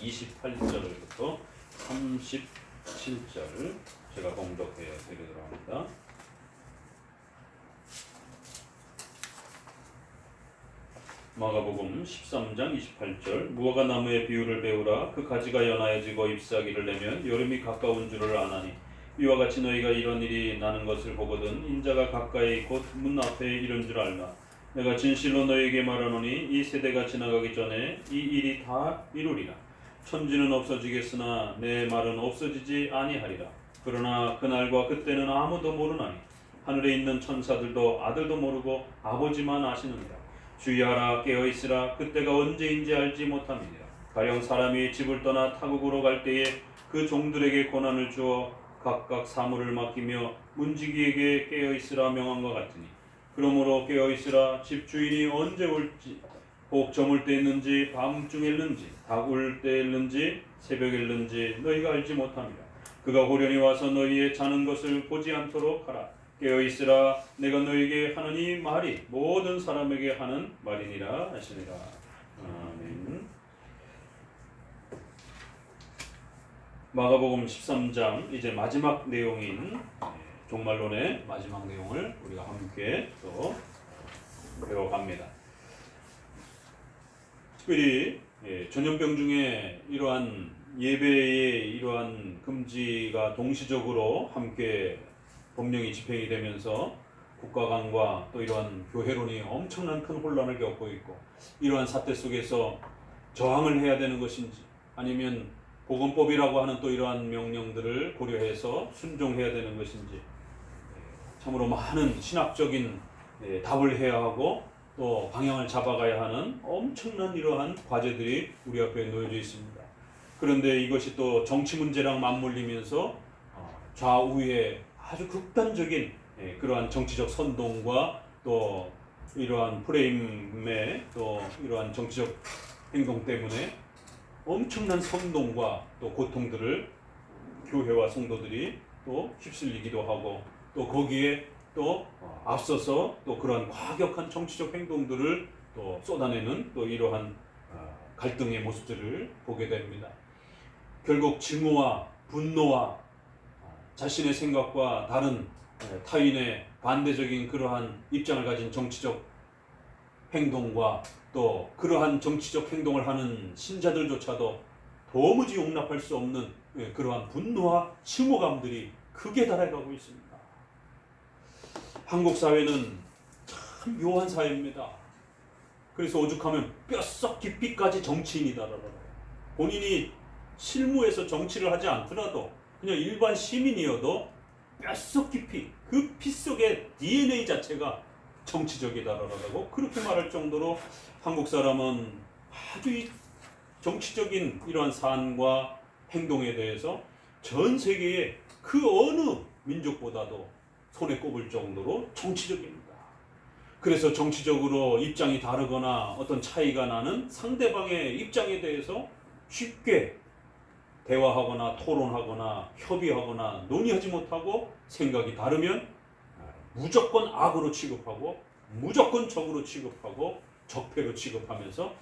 28절부터 37절 제가 봉독해 드리도록 합니다. 마가복음 13장 28절 무화과 나무의 비유를 배우라. 그 가지가 연하여지고 잎사귀를 내면 여름이 가까운 줄을 아나니 이와 같이 너희가 이런 일이 나는 것을 보거든 인자가 가까이 곧 문 앞에 이른 줄 알라. 내가 진실로 너희에게 말하노니 이 세대가 지나가기 전에 이 일이 다 이루리라. 천지는 없어지겠으나 내 말은 없어지지 아니하리라. 그러나 그날과 그때는 아무도 모르나니 하늘에 있는 천사들도 아들도 모르고 아버지만 아시느니라. 주의하라, 깨어있으라. 그때가 언제인지 알지 못함이니라. 가령 사람이 집을 떠나 타국으로 갈 때에 그 종들에게 권한을 주어 각각 사물을 맡기며 문지기에게 깨어있으라 명한 것 같으니 그러므로 깨어있으라. 집주인이 언제 올지 혹 저물 때였는지 밤중일는지 닭울 때였는지 새벽일는지 너희가 알지 못함이라. 그가 호련히 와서 너희의 자는 것을 보지 않도록 하라. 깨어있으라. 내가 너희에게 하는 이 말이 모든 사람에게 하는 말이니라 하시니라. 아멘. 마가복음 13장 이제 마지막 내용인 종말론의 마지막 내용을 우리가 함께 또 배워갑니다. 특별히 전염병 중에 이러한 예배의 이러한 금지가 동시적으로 함께 법령이 집행이 되면서 국가 간과 또 이러한 교회론이 엄청난 큰 혼란을 겪고 있고 이러한 사태 속에서 저항을 해야 되는 것인지 아니면 보건법이라고 하는 또 이러한 명령들을 고려해서 순종해야 되는 것인지 참으로 많은 신학적인 답을 해야 하고 또 방향을 잡아가야 하는 엄청난 이러한 과제들이 우리 앞에 놓여져 있습니다. 그런데 이것이 또 정치 문제랑 맞물리면서 좌우에 아주 극단적인 그러한 정치적 선동과 또 이러한 프레임의 또 이러한 정치적 행동 때문에 엄청난 선동과 또 고통들을 교회와 성도들이 또 휩쓸리기도 하고 또 거기에 또 앞서서 또 그러한 과격한 정치적 행동들을 또 쏟아내는 또 이러한 갈등의 모습들을 보게 됩니다. 결국 증오와 분노와 자신의 생각과 다른 타인의 반대적인 그러한 입장을 가진 정치적 행동과 또 그러한 정치적 행동을 하는 신자들조차도 도무지 용납할 수 없는 그러한 분노와 심오감들이 극에 달해가고 있습니다. 한국 사회는 참 묘한 사회입니다. 그래서 오죽하면 뼛속 깊이까지 정치인이다라고 본인이 실무에서 정치를 하지 않더라도 그냥 일반 시민이어도 뼛속 깊이 그 피 속의 DNA 자체가 정치적이다라고 그렇게 말할 정도로 한국 사람은 아주 이 정치적인 이러한 사안과 행동에 대해서 전 세계의 그 어느 민족보다도 손에 꼽을 정도로 정치적입니다. 그래서 정치적으로 입장이 다르거나 어떤 차이가 나는 상대방의 입장에 대해서 쉽게 대화하거나 토론하거나 협의하거나 논의하지 못하고 생각이 다르면 무조건 악으로 취급하고 무조건 적으로 취급하고 적폐로 취급하면서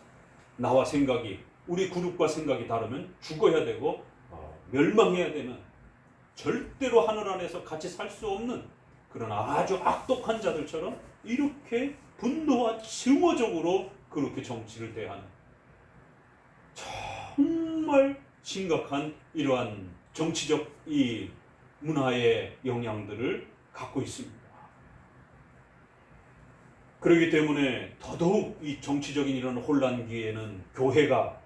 나와 생각이 우리 그룹과 생각이 다르면 죽어야 되고 멸망해야 되는 절대로 하늘 안에서 같이 살 수 없는 그런 아주 악독한 자들처럼 이렇게 분노와 증오적으로 그렇게 정치를 대하는 정말 심각한 이러한 정치적 이 문화의 영향들을 갖고 있습니다. 그렇기 때문에 더더욱 이 정치적인 이런 혼란기에는 교회가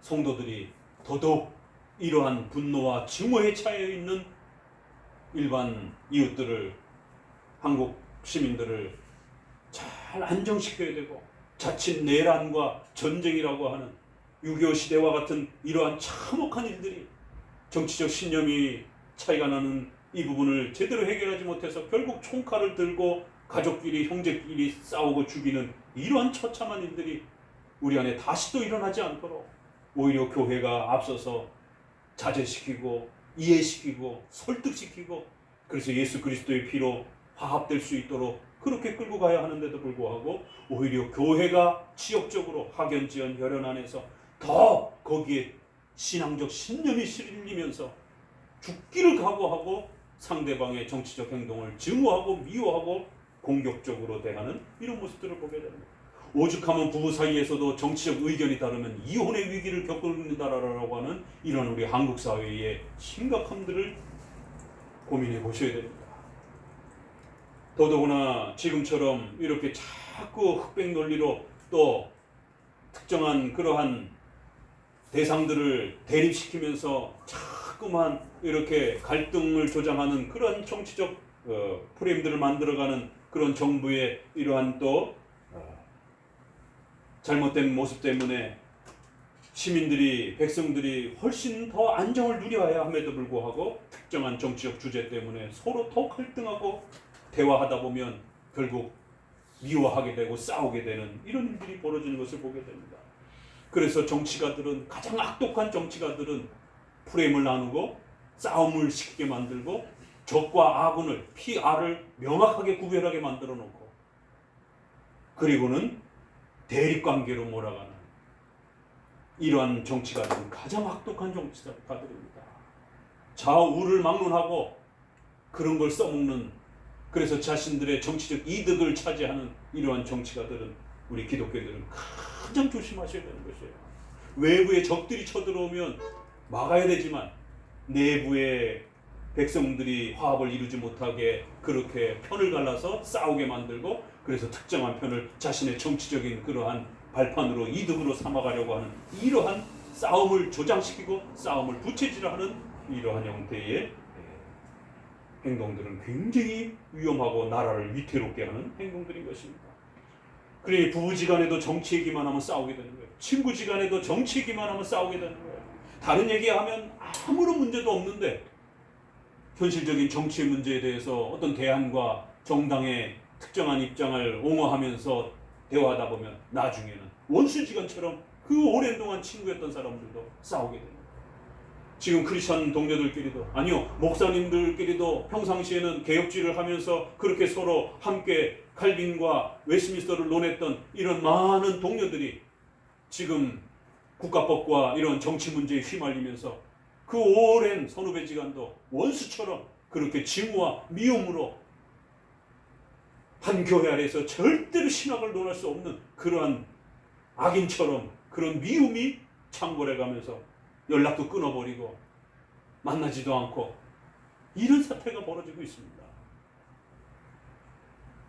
성도들이 더더욱 이러한 분노와 증오에 차여 있는 일반 이웃들을 한국 시민들을 잘 안정시켜야 되고 자칫 내란과 전쟁이라고 하는 6.25 시대와 같은 이러한 참혹한 일들이 정치적 신념이 차이가 나는 이 부분을 제대로 해결하지 못해서 결국 총칼을 들고 가족끼리 형제끼리 싸우고 죽이는 이러한 처참한 일들이 우리 안에 다시 또 일어나지 않도록 오히려 교회가 앞서서 자제시키고 이해시키고 설득시키고 그래서 예수 그리스도의 피로 화합될 수 있도록 그렇게 끌고 가야 하는데도 불구하고 오히려 교회가 지역적으로 학연, 지연, 혈연 안에서 더 거기에 신앙적 신념이 실리면서 죽기를 각오하고 상대방의 정치적 행동을 증오하고 미워하고 공격적으로 대하는 이런 모습들을 보게 됩니다. 오죽하면 부부 사이에서도 정치적 의견이 다르면 이혼의 위기를 겪는다라고 하는 이런 우리 한국 사회의 심각함들을 고민해 보셔야 됩니다. 더더구나 지금처럼 이렇게 자꾸 흑백 논리로 또 특정한 그러한 대상들을 대립시키면서 자꾸만 이렇게 갈등을 조장하는 그런 정치적 프레임들을 만들어가는 그런 정부의 이러한 또 잘못된 모습 때문에 시민들이, 백성들이 훨씬 더 안정을 누려야 함에도 불구하고 특정한 정치적 주제 때문에 서로 더 갈등하고 대화하다 보면 결국 미워하게 되고 싸우게 되는 이런 일들이 벌어지는 것을 보게 됩니다. 그래서 정치가들은, 가장 악독한 정치가들은 프레임을 나누고 싸움을 시키게 만들고 적과 악을, 피아를 명확하게 구별하게 만들어 놓고 그리고는 대립관계로 몰아가는 이러한 정치가들은 가장 악독한 정치가들입니다. 좌우를 막론하고 그런 걸 써먹는, 그래서 자신들의 정치적 이득을 차지하는 이러한 정치가들은 우리 기독교들은 가장 조심하셔야 되는 것이에요. 외부의 적들이 쳐들어오면 막아야 되지만 내부의 백성들이 화합을 이루지 못하게 그렇게 편을 갈라서 싸우게 만들고 그래서 특정한 편을 자신의 정치적인 그러한 발판으로 이득으로 삼아가려고 하는 이러한 싸움을 조장시키고 싸움을 부채질하는 이러한 형태의 행동들은 굉장히 위험하고 나라를 위태롭게 하는 행동들인 것입니다. 그래 부부지간에도 정치 얘기만 하면 싸우게 되는 거예요. 친구지간에도 정치 얘기만 하면 싸우게 되는 거예요. 다른 얘기하면 아무런 문제도 없는데 현실적인 정치의 문제에 대해서 어떤 대안과 정당의 특정한 입장을 옹호하면서 대화하다 보면 나중에는 원수지간처럼 그 오랜 동안 친구였던 사람들도 싸우게 됩니다. 지금 크리스천 동료들끼리도, 아니요 목사님들끼리도 평상시에는 개혁주의를 하면서 그렇게 서로 함께 칼빈과 웨스민스터를 논했던 이런 많은 동료들이 지금 국가법과 이런 정치 문제에 휘말리면서 그 오랜 선후배지간도 원수처럼 그렇게 증오와 미움으로 한 교회 아래에서 절대로 신학을 논할 수 없는 그러한 악인처럼 그런 미움이 창궐해가면서 연락도 끊어버리고 만나지도 않고 이런 사태가 벌어지고 있습니다.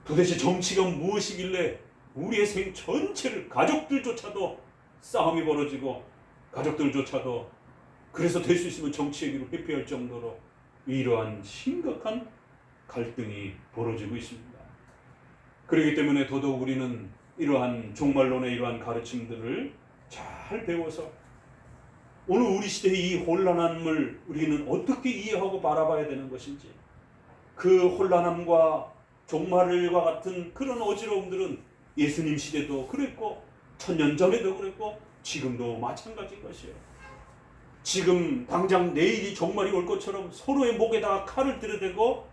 도대체 정치가 무엇이길래 우리의 생 전체를, 가족들조차도 싸움이 벌어지고 가족들조차도 그래서 될 수 있으면 정치 얘기로 회피할 정도로 이러한 심각한 갈등이 벌어지고 있습니다. 그렇기 때문에 더더욱 우리는 이러한 종말론의 이러한 가르침들을 잘 배워서 오늘 우리 시대의 이 혼란함을 우리는 어떻게 이해하고 바라봐야 되는 것인지, 그 혼란함과 종말과 같은 그런 어지러움들은 예수님 시대도 그랬고 1000년 전에도 그랬고 지금도 마찬가지인 것이에요. 지금 당장 내일이 종말이 올 것처럼 서로의 목에다가 칼을 들이대고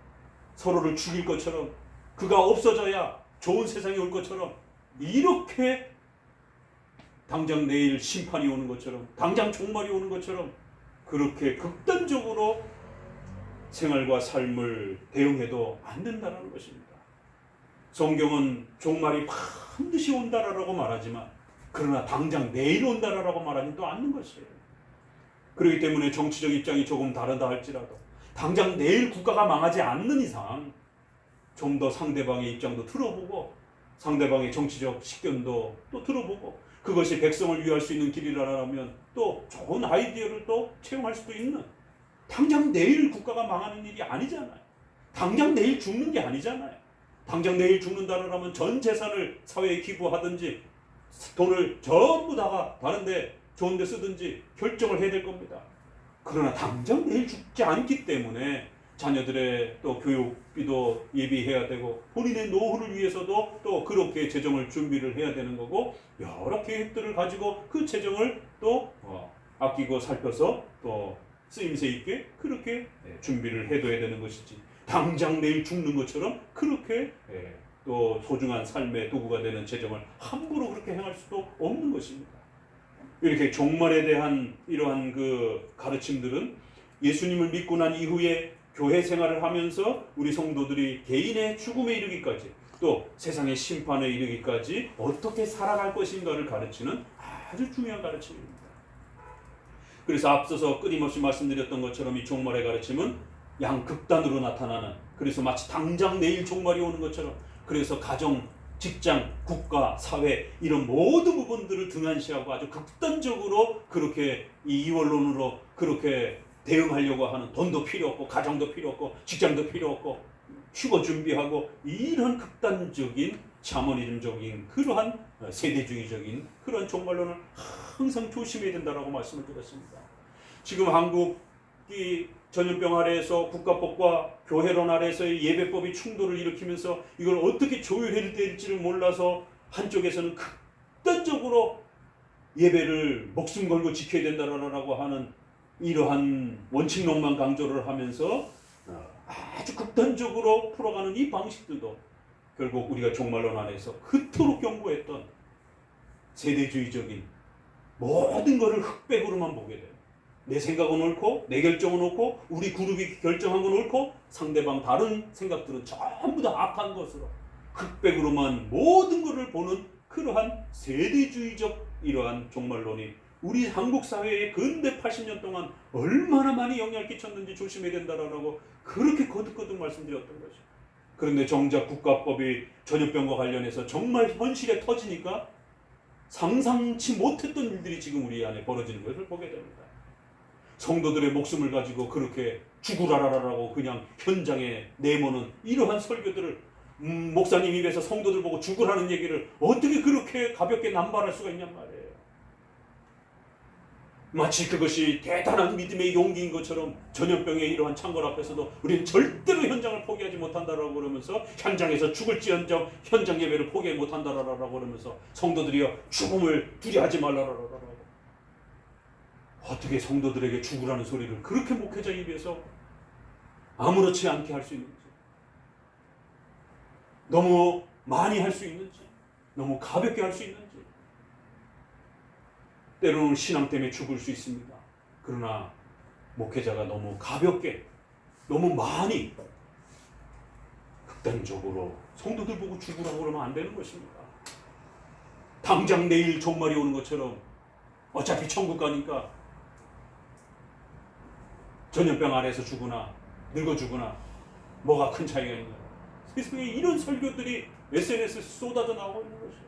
서로를 죽일 것처럼, 그가 없어져야 좋은 세상이 올 것처럼, 이렇게 당장 내일 심판이 오는 것처럼, 당장 종말이 오는 것처럼 그렇게 극단적으로 생활과 삶을 대응해도 안 된다는 것입니다. 성경은 종말이 반드시 온다라고 말하지만 그러나 당장 내일 온다라고 말하지도 않는 것이에요. 그렇기 때문에 정치적 입장이 조금 다르다 할지라도 당장 내일 국가가 망하지 않는 이상 좀 더 상대방의 입장도 들어보고 상대방의 정치적 식견도 또 들어보고 그것이 백성을 위할 수 있는 길이라면 또 좋은 아이디어를 또 채용할 수도 있는, 당장 내일 국가가 망하는 일이 아니잖아요. 당장 내일 죽는 게 아니잖아요. 당장 내일 죽는다라면 전 재산을 사회에 기부하든지 돈을 전부 다가 다른 데 좋은 데 쓰든지 결정을 해야 될 겁니다. 그러나 당장 내일 죽지 않기 때문에 자녀들의 또 교육비도 예비해야 되고 본인의 노후를 위해서도 또 그렇게 재정을 준비를 해야 되는 거고, 여러 계획들을 가지고 그 재정을 또 아끼고 살펴서 또 쓰임새 있게 그렇게 준비를 해둬야 되는 것이지, 당장 내일 죽는 것처럼 그렇게 또 소중한 삶의 도구가 되는 재정을 함부로 그렇게 행할 수도 없는 것입니다. 이렇게 종말에 대한 이러한 그 가르침들은 예수님을 믿고 난 이후에 교회 생활을 하면서 우리 성도들이 개인의 죽음에 이르기까지 또 세상의 심판에 이르기까지 어떻게 살아갈 것인가를 가르치는 아주 중요한 가르침입니다. 그래서 앞서서 끊임없이 말씀드렸던 것처럼 이 종말의 가르침은 양극단으로 나타나는, 그래서 마치 당장 내일 종말이 오는 것처럼, 그래서 가정, 직장, 국가, 사회 이런 모든 부분들을 등한시하고 아주 극단적으로 그렇게 이 이원론으로 그렇게 대응하려고 하는, 돈도 필요 없고 가정도 필요 없고 직장도 필요 없고 휴거 준비하고 이런 극단적인 샤머니즘적인 그러한 세대주의적인 그런 종말론을 항상 조심해야 된다라고 말씀을 드렸습니다. 지금 한국이 전염병 아래에서 국가법과 교회론 아래에서의 예배법이 충돌을 일으키면서 이걸 어떻게 조율해야 될지를 몰라서 한쪽에서는 극단적으로 예배를 목숨 걸고 지켜야 된다라고 하는 이러한 원칙론만 강조를 하면서 아주 극단적으로 풀어가는 이 방식들도 결국 우리가 종말론 안에서 그토록 경고했던 세대주의적인 모든 것을 흑백으로만 보게 돼요. 내 생각은 옳고 내 결정은 옳고 우리 그룹이 결정한 건 옳고 상대방 다른 생각들은 전부 다 악한 것으로 흑백으로만 모든 것을 보는 그러한 세대주의적 이러한 종말론이 우리 한국 사회에 근대 80년 동안 얼마나 많이 영향을 끼쳤는지 조심해야 된다라고 그렇게 거듭거듭 말씀드렸던 거죠. 그런데 정작 국가법이 전염병과 관련해서 정말 현실에 터지니까 상상치 못했던 일들이 지금 우리 안에 벌어지는 것을 보게 됩니다. 성도들의 목숨을 가지고 그렇게 죽으라라라고 그냥 현장에 내모는 이러한 설교들을 목사님 입에서 성도들 보고 죽으라는 얘기를 어떻게 그렇게 가볍게 남발할 수가 있냔 말이에요. 마치 그것이 대단한 믿음의 용기인 것처럼 전염병의 이러한 창궐 앞에서도 우리는 절대로 현장을 포기하지 못한다라고 그러면서 현장에서 죽을지언정 현장 예배를 포기하지 못한다라고 그러면서 성도들이여 죽음을 두려워하지 말라라라라고 어떻게 성도들에게 죽으라는 소리를 그렇게 목회자 입에서 아무렇지 않게 할 수 있는지, 너무 많이 할 수 있는지, 너무 가볍게 할 수 있는지. 때로는 신앙 때문에 죽을 수 있습니다. 그러나 목회자가 너무 가볍게, 너무 많이 극단적으로 성도들 보고 죽으라고 그러면 안 되는 것입니다. 당장 내일 종말이 오는 것처럼 어차피 천국 가니까 전염병 아래에서 죽으나 늙어 죽으나 뭐가 큰 차이가 있냐. 세상에 이런 설교들이 SNS에 쏟아져 나오고 있는 것이에요.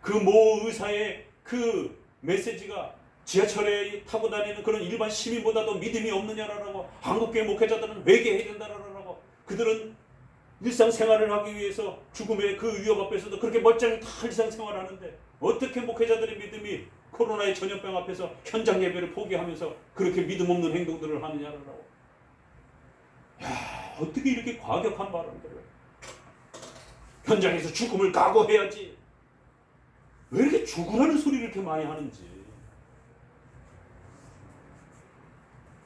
그 모 의사의 그 메시지가 지하철에 타고 다니는 그런 일반 시민보다도 믿음이 없느냐라고, 한국교회 목회자들은 회개해야 된다라고, 그들은 일상생활을 하기 위해서 죽음의 그 위협 앞에서도 그렇게 멀쩡히 다 일상생활을 하는데 어떻게 목회자들의 믿음이 코로나의 전염병 앞에서 현장 예배를 포기하면서 그렇게 믿음 없는 행동들을 하느냐라고. 야, 어떻게 이렇게 과격한 발언들을. 현장에서 죽음을 각오해야지. 왜 이렇게 죽으라는 소리를 이렇게 많이 하는지.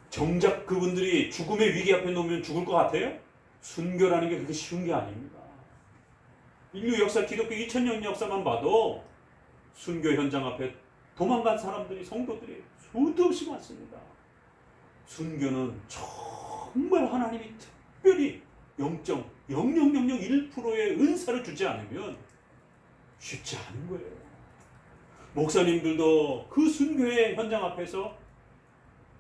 정작 그분들이 죽음의 위기 앞에 놓으면 죽을 것 같아요? 순교라는 게 그렇게 쉬운 게 아닙니다. 인류 역사, 기독교 2000년 역사만 봐도 순교 현장 앞에 도망간 사람들이, 성도들이 수도 없이 많습니다. 순교는 정말 하나님이 특별히 0.0001%의 은사를 주지 않으면 쉽지 않은 거예요. 목사님들도 그 순교의 현장 앞에서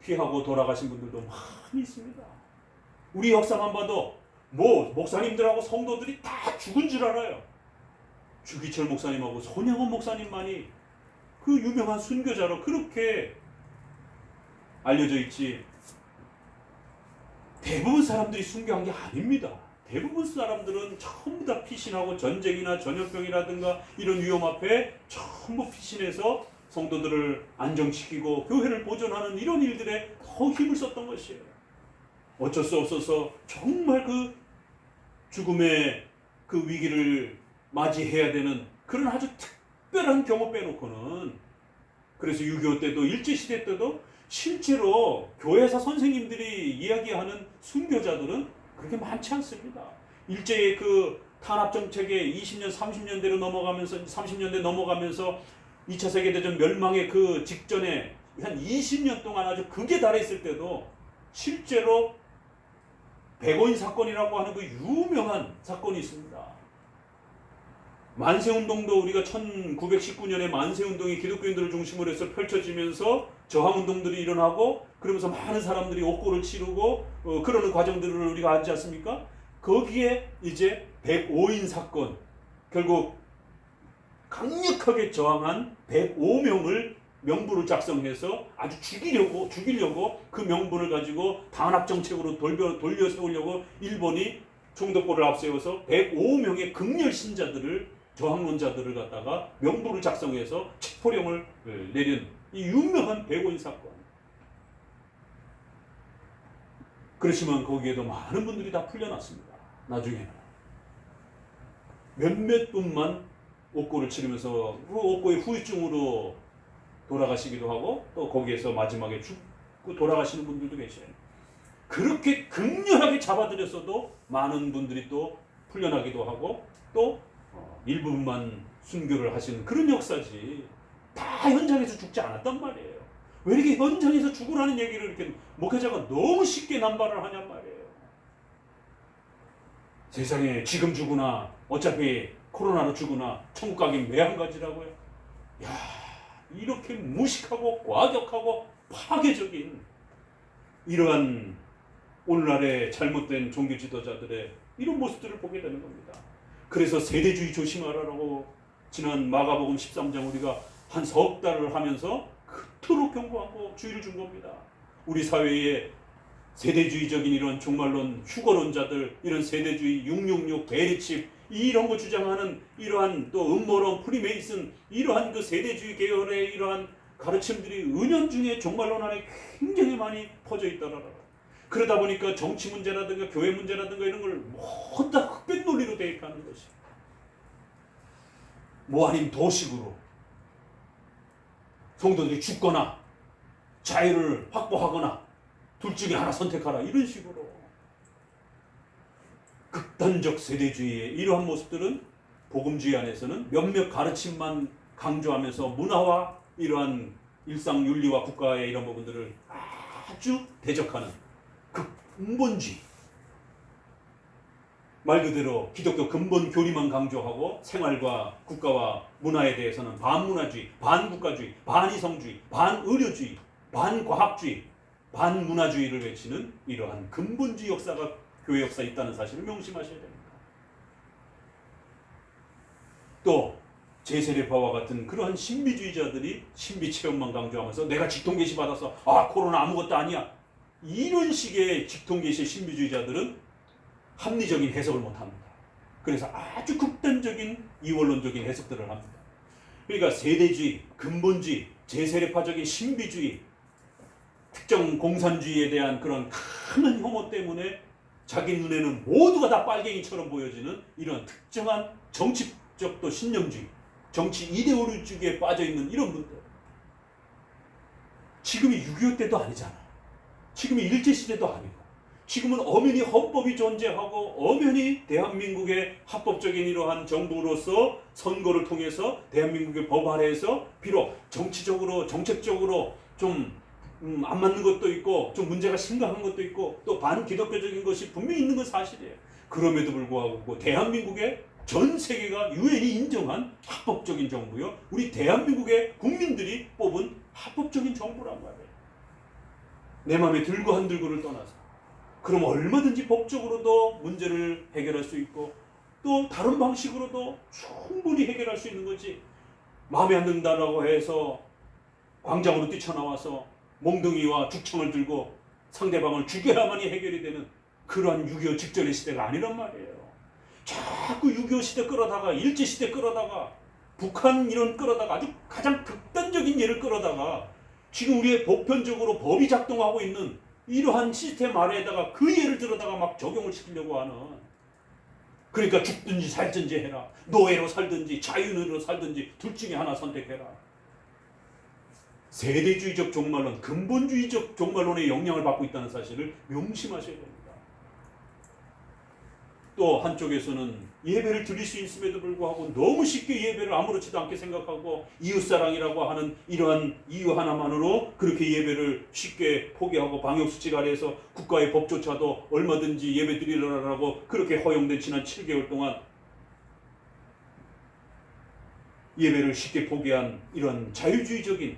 피하고 돌아가신 분들도 많이 있습니다. 우리 역사만 봐도 목사님들하고 성도들이 다 죽은 줄 알아요. 주기철 목사님하고 손양원 목사님만이 그 유명한 순교자로 그렇게 알려져 있지, 대부분 사람들이 순교한 게 아닙니다. 대부분 사람들은 전부 다 피신하고 전쟁이나 전염병이라든가 이런 위험 앞에 전부 피신해서 성도들을 안정시키고 교회를 보존하는 이런 일들에 더 힘을 썼던 것이에요. 어쩔 수 없어서 정말 그 죽음의 그 위기를 맞이해야 되는 그런 아주 특별한 경우 빼놓고는, 그래서 6.25 때도 일제시대 때도 실제로 교회사 선생님들이 이야기하는 순교자들은 그렇게 많지 않습니다. 일제의 그 탄압정책에 20년, 30년대로 넘어가면서 30년대 넘어가면서 2차 세계대전 멸망의 그 직전에 한 20년 동안 아주 극에 달했을 때도 실제로 백오인 사건이라고 하는 그 유명한 사건이 있습니다. 만세운동도 우리가 1919년에 만세운동이 기독교인들을 중심으로 해서 펼쳐지면서 저항운동들이 일어나고 그러면서 많은 사람들이 옥고를 치르고 그러는 과정들을 우리가 알지 않습니까? 거기에 이제 105인 사건, 결국 강력하게 저항한 105명을 명부를 작성해서 아주 죽이려고 그 명분을 가지고 단합 정책으로 돌려 세우려고 일본이 총독부를 앞세워서 105명의 극렬 신자들을 저항론자들을 갖다가 명부를 작성해서 체포령을 내린 이 유명한 105인 사건. 그렇지만 거기에도 많은 분들이 다 풀려났습니다. 나중에는 몇몇 분만 옥고를 치르면서 그 옥고의 후유증으로 돌아가시기도 하고 또 거기에서 마지막에 죽고 돌아가시는 분들도 계셔요. 그렇게 극렬하게 잡아들였어도 많은 분들이 또 풀려나기도 하고 또 일부분만 순교를 하시는 그런 역사지. 다 현장에서 죽지 않았단 말이에요. 왜 이렇게 현장에서 죽으라는 얘기를 이렇게 목회자가 너무 쉽게 남발을 하냔 말이에요. 세상에 지금 죽으나 어차피 코로나로 죽으나 천국 가긴 왜 한 가지라고요? 야, 이렇게 무식하고 과격하고 파괴적인 이러한 오늘날의 잘못된 종교 지도자들의 이런 모습들을 보게 되는 겁니다. 그래서 세대주의 조심하라라고 지난 마가복음 13장 우리가 한 석 달을 하면서 그토록 경고하고 주의를 준 겁니다. 우리 사회에 세대주의적인 이런 종말론 휴거론자들, 이런 세대주의 666 베리칩 이런 거 주장하는 이러한 또 음모론 프리메이슨 이러한 그 세대주의 계열의 이러한 가르침들이 은연중에 종말론 안에 굉장히 많이 퍼져 있더라. 그러다 보니까 정치 문제라든가 교회 문제라든가 이런 걸 모두 다 흑백 논리로 대입하는 것이. 뭐 아닌 도식으로 성도들이 죽거나 자유를 확보하거나 둘 중에 하나 선택하라 이런 식으로 극단적 세대주의의 이러한 모습들은 복음주의 안에서는 몇몇 가르침만 강조하면서 문화와 이러한 일상 윤리와 국가의 이런 부분들을 아주 대적하는 근본주의, 말 그대로 기독교 근본 교리만 강조하고 생활과 국가와 문화에 대해서는 반문화주의, 반국가주의, 반이성주의, 반의료주의, 반과학주의, 반문화주의를 외치는 이러한 근본주의 역사가 교회 역사에 있다는 사실을 명심하셔야 됩니다. 또 제세례파와 같은 그러한 신비주의자들이 신비체험만 강조하면서 내가 직통계시 받아서 코로나 아무것도 아니야 이런 식의 직통계시 신비주의자들은 합리적인 해석을 못합니다. 그래서 아주 극단적인 이원론적인 해석들을 합니다. 그러니까 세대주의, 근본주의, 제세례파적인 신비주의, 특정 공산주의에 대한 그런 큰 혐오 때문에 자기 눈에는 모두가 다 빨갱이처럼 보여지는 이런 특정한 정치적 또 신념주의, 정치 이데올로기에 빠져있는 이런 분들. 지금이 6.25 때도 아니잖아. 지금이 일제시대도 아니고 지금은 엄연히 헌법이 존재하고 엄연히 대한민국의 합법적인 이러한 정부로서 선거를 통해서 대한민국의 법 아래에서 비록 정치적으로 정책적으로 좀 안 맞는 것도 있고 좀 문제가 심각한 것도 있고 또 반기독교적인 것이 분명히 있는 건 사실이에요. 그럼에도 불구하고 대한민국의 전 세계가 유엔이 인정한 합법적인 정부요. 우리 대한민국의 국민들이 뽑은 합법적인 정부란 말이에요. 내 마음에 들고 안 들고를 떠나서. 그럼 얼마든지 법적으로도 문제를 해결할 수 있고 또 다른 방식으로도 충분히 해결할 수 있는 거지. 마음에 안 든다라고 해서 광장으로 뛰쳐나와서 몽둥이와 죽창을 들고 상대방을 죽여야만이 해결이 되는 그러한 6.25 직전의 시대가 아니란 말이에요. 자꾸 6.25 시대 끌어다가 일제시대 끌어다가 북한 이런 끌어다가 아주 가장 극단적인 예를 끌어다가 지금 우리의 보편적으로 법이 작동하고 있는 이러한 시스템 아래에다가 그 예를 들어다가 막 적용을 시키려고 하는. 그러니까 죽든지 살든지 해라. 노예로 살든지 자유인으로 살든지 둘 중에 하나 선택해라. 세대주의적 종말론, 근본주의적 종말론의 영향을 받고 있다는 사실을 명심하셔야 됩니다. 또 한쪽에서는 예배를 드릴 수 있음에도 불구하고 너무 쉽게 예배를 아무렇지도 않게 생각하고 이웃사랑이라고 하는 이러한 이유 하나만으로 그렇게 예배를 쉽게 포기하고 방역수칙 아래에서 국가의 법조차도 얼마든지 예배 드리라고 그렇게 허용된 지난 7개월 동안 예배를 쉽게 포기한 이런 자유주의적인,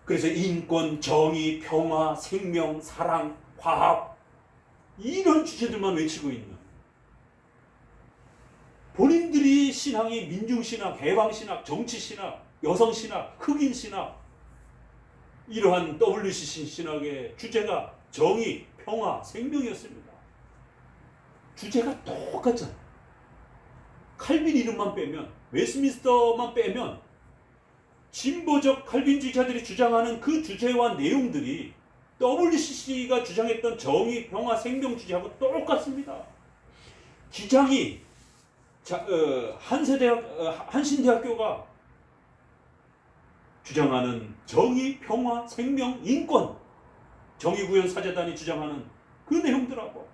그래서 인권, 정의, 평화, 생명, 사랑, 화합 이런 주제들만 외치고 있는, 본인들이 신앙이 민중신학, 해방신학, 정치신학, 여성신학, 흑인신학, 이러한 WCC 신학의 주제가 정의, 평화, 생명이었습니다. 주제가 똑같잖아요. 칼빈 이름만 빼면, 웨스민스터만 빼면 진보적 칼빈주의자들이 주장하는 그 주제와 내용들이 WCC가 주장했던 정의, 평화, 생명 주제하고 똑같습니다. 기장이 한신대학교가 주장하는 정의, 평화, 생명, 인권, 정의구현사재단이 주장하는 그 내용들하고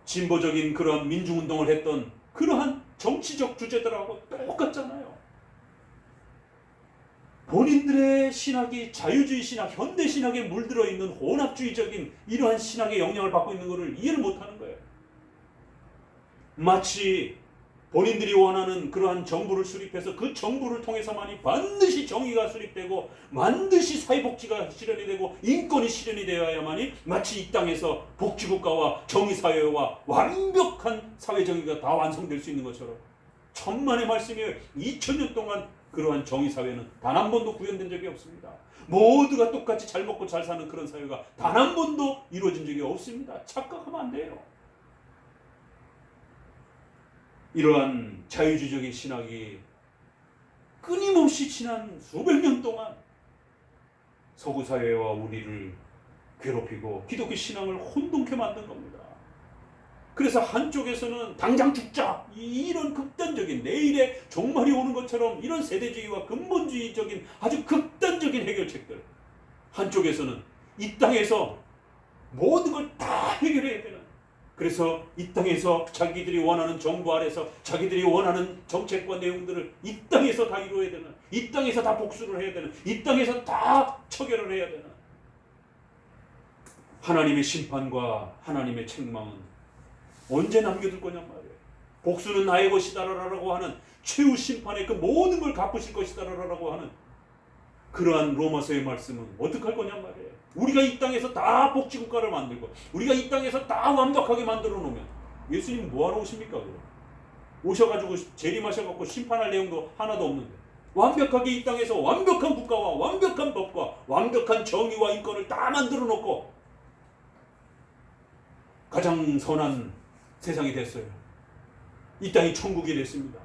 진보적인 그런 민중운동을 했던 그러한 정치적 주제들하고 똑같잖아요. 본인들의 신학이 자유주의 신학, 현대 신학에 물들어 있는 혼합주의적인 이러한 신학의 영향을 받고 있는 것을 이해를 못하는 거예요. 마치 본인들이 원하는 그러한 정부를 수립해서 그 정부를 통해서만이 반드시 정의가 수립되고 반드시 사회복지가 실현이 되고 인권이 실현이 되어야만이 마치 이 땅에서 복지국가와 정의사회와 완벽한 사회정의가 다 완성될 수 있는 것처럼, 천만의 말씀이에요. 2000년 동안 그러한 정의사회는 단 한 번도 구현된 적이 없습니다. 모두가 똑같이 잘 먹고 잘 사는 그런 사회가 단 한 번도 이루어진 적이 없습니다. 착각하면 안 돼요. 이러한 자유주의적인 신학이 끊임없이 지난 수백 년 동안 서구 사회와 우리를 괴롭히고 기독교 신앙을 혼돈케 만든 겁니다. 그래서 한쪽에서는 당장 죽자, 이런 극단적인 내일의 종말이 오는 것처럼 이런 세대주의와 근본주의적인 아주 극단적인 해결책들, 한쪽에서는 이 땅에서 모든 걸 다 해결해야 되는, 그래서 이 땅에서 자기들이 원하는 정부 아래서 자기들이 원하는 정책과 내용들을 이 땅에서 다 이루어야 되는, 이 땅에서 다 복수를 해야 되는, 이 땅에서 다 처결을 해야 되는 하나님의 심판과 하나님의 책망은 언제 남겨둘 거냔 말이에요. 복수는 나의 것이다라고 하는 최후 심판의 그 모든 걸 갚으실 것이다라고 하는 그러한 로마서의 말씀은 어떻게 할 거냔 말이에요. 우리가 이 땅에서 다 복지국가를 만들고 우리가 이 땅에서 다 완벽하게 만들어 놓으면 예수님 뭐하러 오십니까? 그럼 오셔가지고 재림하셔갖고 심판할 내용도 하나도 없는데, 완벽하게 이 땅에서 완벽한 국가와 완벽한 법과 완벽한 정의와 인권을 다 만들어 놓고 가장 선한 세상이 됐어요. 이 땅이 천국이 됐습니다.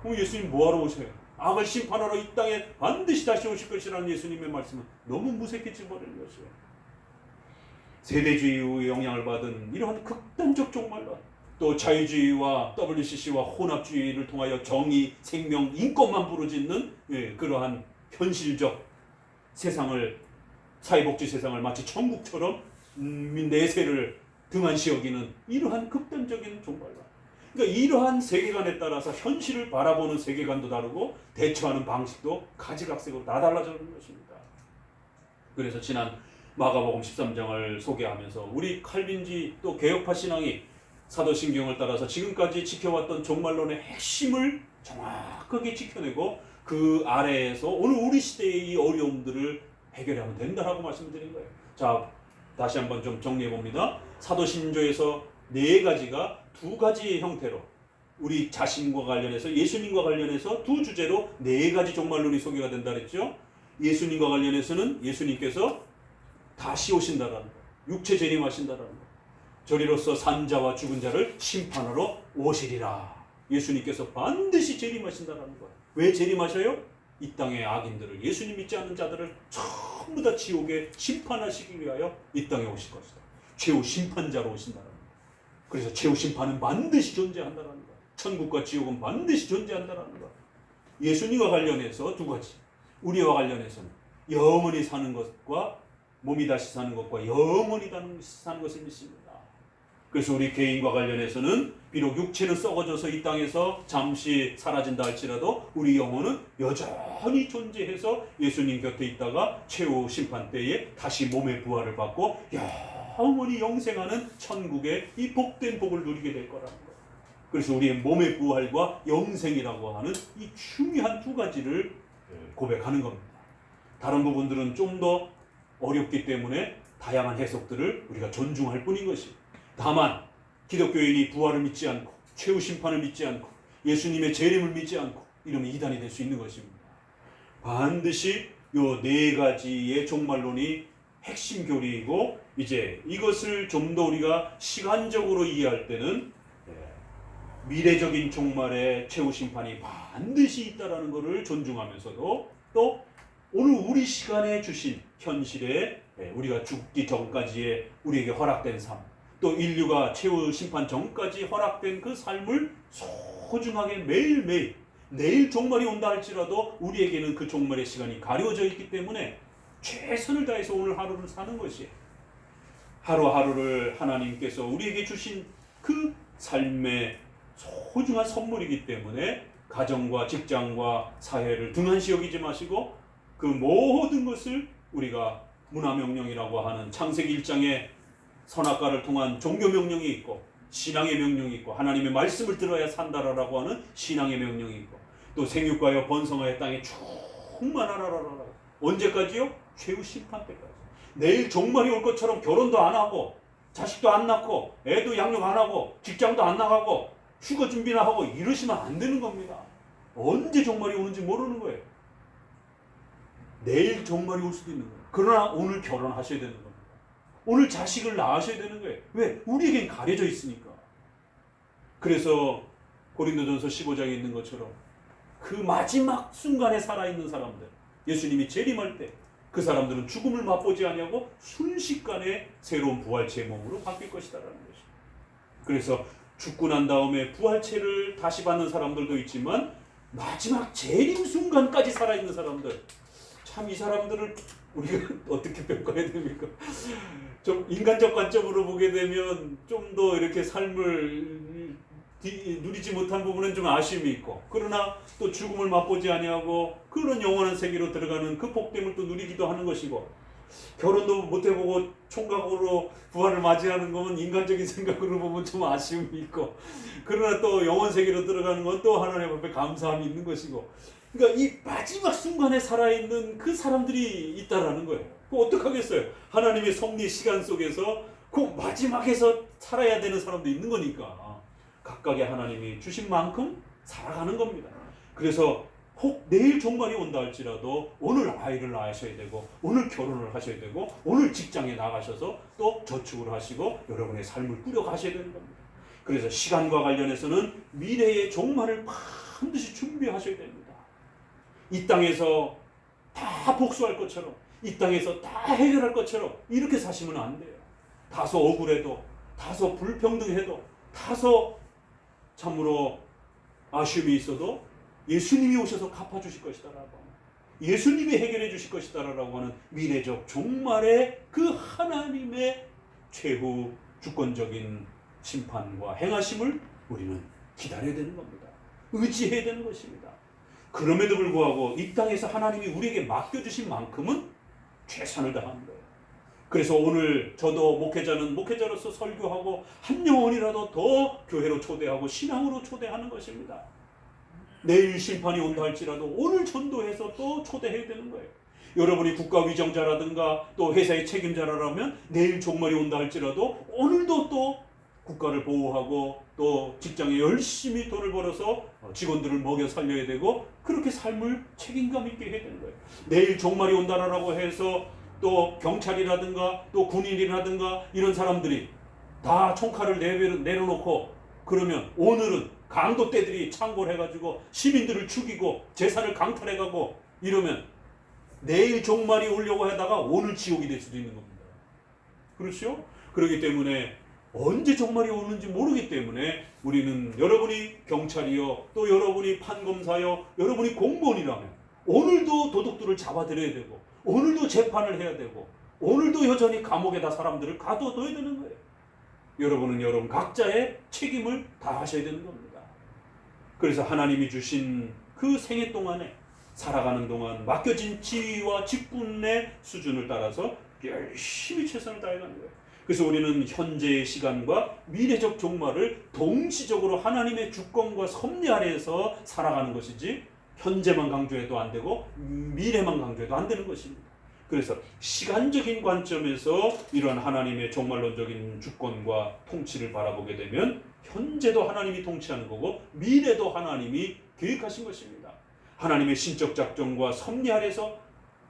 그럼 예수님 뭐하러 오셔요? 악을 심판하러 이 땅에 반드시 다시 오실 것이라는 예수님의 말씀은 너무 무색해져 버리는 것이에요. 세대주의의 영향을 받은 이러한 극단적 종말론, 또 자유주의와 WCC와 혼합주의를 통하여 정의, 생명, 인권만 부르짖는 그러한 현실적 세상을, 사회복지 세상을 마치 천국처럼 내세를 등한시 여기는 이러한 극단적인 종말론. 그러니까 이러한 세계관에 따라서 현실을 바라보는 세계관도 다르고 대처하는 방식도 가지각색으로 다 달라지는 것입니다. 그래서 지난 마가복음 13장을 소개하면서 우리 칼빈주의 또 개혁파 신앙이 사도신경을 따라서 지금까지 지켜왔던 종말론의 핵심을 정확하게 지켜내고 그 아래에서 오늘 우리 시대의 이 어려움들을 해결하면 된다라고 말씀드린 거예요. 자, 다시 한번 좀 정리해 봅니다. 사도신조에서 네 가지가 두 가지 형태로 우리 자신과 관련해서, 예수님과 관련해서 두 주제로 네 가지 종말론이 소개가 된다 그랬죠. 예수님과 관련해서는 예수님께서 다시 오신다라는 거, 육체 재림하신다라는 거, 저리로서 산자와 죽은 자를 심판하러 오시리라. 예수님께서 반드시 재림하신다라는 거. 왜 재림하셔요? 이 땅의 악인들을, 예수님 믿지 않는 자들을 전부 다 지옥에 심판하시기 위하여 이 땅에 오실 것이다. 최후 심판자로 오신다라는 거. 그래서 최후 심판은 반드시 존재한다라는 거. 천국과 지옥은 반드시 존재한다라는 거. 예수님과 관련해서 두 가지. 우리와 관련해서는 영원히 사는 것과 몸이 다시 사는 것과 영원히 사는 것을 믿습니다. 그래서 우리 개인과 관련해서는 비록 육체는 썩어져서 이 땅에서 잠시 사라진다 할지라도 우리 영혼은 여전히 존재해서 예수님 곁에 있다가 최후 심판 때에 다시 몸의 부활을 받고 영원히 영생하는 천국의 이 복된 복을 누리게 될 거라는 거예요. 그래서 우리의 몸의 부활과 영생이라고 하는 이 중요한 두 가지를 고백하는 겁니다. 다른 부분들은 좀 더 어렵기 때문에 다양한 해석들을 우리가 존중할 뿐인 것입니다. 다만 기독교인이 부활을 믿지 않고 최후 심판을 믿지 않고 예수님의 재림을 믿지 않고 이러면 이단이 될 수 있는 것입니다. 반드시 요 네 가지의 종말론이 핵심 교리이고, 이제 이것을 좀 더 우리가 시간적으로 이해할 때는 미래적인 종말의 최후 심판이 반드시 있다라는 것을 존중하면서도, 또 오늘 우리 시간에 주신 현실에 우리가 죽기 전까지의 우리에게 허락된 삶, 또 인류가 최후 심판 전까지 허락된 그 삶을 소중하게 매일매일, 내일 종말이 온다 할지라도 우리에게는 그 종말의 시간이 가려져 있기 때문에 최선을 다해서 오늘 하루를 사는 것이, 하루하루를 하나님께서 우리에게 주신 그 삶의 소중한 선물이기 때문에 가정과 직장과 사회를 등한시 여기지 마시고 그 모든 것을 우리가 문화명령이라고 하는 창세기 1장에 선악과를 통한 종교명령이 있고, 신앙의 명령이 있고, 하나님의 말씀을 들어야 산다라고 하는 신앙의 명령이 있고, 또 생육하여 번성하여 땅에 충만하라라라. 언제까지요? 최후 심판 때까지. 내일 종말이 올 것처럼 결혼도 안 하고 자식도 안 낳고 애도 양육 안 하고 직장도 안 나가고 휴가 준비나 하고 이러시면 안 되는 겁니다. 언제 종말이 오는지 모르는 거예요. 내일 종말이 올 수도 있는 거예요. 그러나 오늘 결혼하셔야 되는 겁니다. 오늘 자식을 낳으셔야 되는 거예요. 왜? 우리에겐 가려져 있으니까. 그래서 고린도전서 15장에 있는 것처럼 그 마지막 순간에 살아있는 사람들, 예수님이 재림할 때 그 사람들은 죽음을 맛보지 아니하고 순식간에 새로운 부활체의 몸으로 바뀔 것이다라는 것입니다. 그래서 죽고 난 다음에 부활체를 다시 받는 사람들도 있지만 마지막 재림 순간까지 살아있는 사람들, 참 이 사람들을 우리가 어떻게 평가해야 됩니까? 좀 인간적 관점으로 보게 되면 좀 더 이렇게 삶을 누리지 못한 부분은 좀 아쉬움이 있고, 그러나 또 죽음을 맛보지 아니하고 그런 영원한 세계로 들어가는 그 복됨을 또 누리기도 하는 것이고, 결혼도 못 해보고 총각으로 부활을 맞이하는 것은 인간적인 생각으로 보면 좀 아쉬움이 있고, 그러나 또 영원 세계로 들어가는 건 또 하나님 앞에 감사함이 있는 것이고, 그러니까 이 마지막 순간에 살아있는 그 사람들이 있다라는 거예요. 그거 어떡하겠어요? 하나님의 섭리 시간 속에서 그 마지막에서 살아야 되는 사람도 있는 거니까 각각의 하나님이 주신 만큼 살아가는 겁니다. 그래서 혹 내일 종말이 온다 할지라도 오늘 아이를 낳으셔야 되고, 오늘 결혼을 하셔야 되고, 오늘 직장에 나가셔서 또 저축을 하시고 여러분의 삶을 꾸려가셔야 되는 겁니다. 그래서 시간과 관련해서는 미래의 종말을 반드시 준비하셔야 됩니다. 이 땅에서 다 복수할 것처럼, 이 땅에서 다 해결할 것처럼 이렇게 사시면 안 돼요. 다소 억울해도, 다소 불평등해도, 다소 참으로 아쉬움이 있어도 예수님이 오셔서 갚아주실 것이다라고 하는, 예수님이 해결해 주실 것이다라고 하는 미래적 종말의 그 하나님의 최후 주권적인 심판과 행하심을 우리는 기다려야 되는 겁니다. 의지해야 되는 것입니다. 그럼에도 불구하고 이 땅에서 하나님이 우리에게 맡겨주신 만큼은 최선을 다하는 거예요. 그래서 오늘 저도 목회자는 목회자로서 설교하고 한 영혼이라도 더 교회로 초대하고 신앙으로 초대하는 것입니다. 내일 심판이 온다 할지라도 오늘 전도해서 또 초대해야 되는 거예요. 여러분이 국가위정자라든가 또 회사의 책임자라면 내일 종말이 온다 할지라도 오늘도 또 국가를 보호하고 또 직장에 열심히 돈을 벌어서 직원들을 먹여 살려야 되고, 그렇게 삶을 책임감 있게 해야 되는 거예요. 내일 종말이 온다라고 해서 또 경찰이라든가 또 군인이라든가 이런 사람들이 다 총칼을 내려놓고 그러면 오늘은 강도 떼들이 창궐 해가지고 시민들을 죽이고 재산을 강탈해가고 이러면 내일 종말이 오려고 하다가 오늘 지옥이 될 수도 있는 겁니다. 그렇죠? 그렇기 때문에 언제 종말이 오는지 모르기 때문에 우리는, 여러분이 경찰이요, 또 여러분이 판검사요, 여러분이 공무원이라면 오늘도 도둑들을 잡아들여야 되고, 오늘도 재판을 해야 되고, 오늘도 여전히 감옥에다 사람들을 가둬둬야 되는 거예요. 여러분은 여러분 각자의 책임을 다하셔야 되는 겁니다. 그래서 하나님이 주신 그 생애 동안에 살아가는 동안 맡겨진 지위와 직분의 수준을 따라서 열심히 최선을 다해가는 거예요. 그래서 우리는 현재의 시간과 미래적 종말을 동시적으로 하나님의 주권과 섭리 아래에서 살아가는 것이지 현재만 강조해도 안 되고 미래만 강조해도 안 되는 것입니다. 그래서 시간적인 관점에서 이러한 하나님의 종말론적인 주권과 통치를 바라보게 되면 현재도 하나님이 통치하는 거고 미래도 하나님이 계획하신 것입니다. 하나님의 신적 작정과 섭리 아래서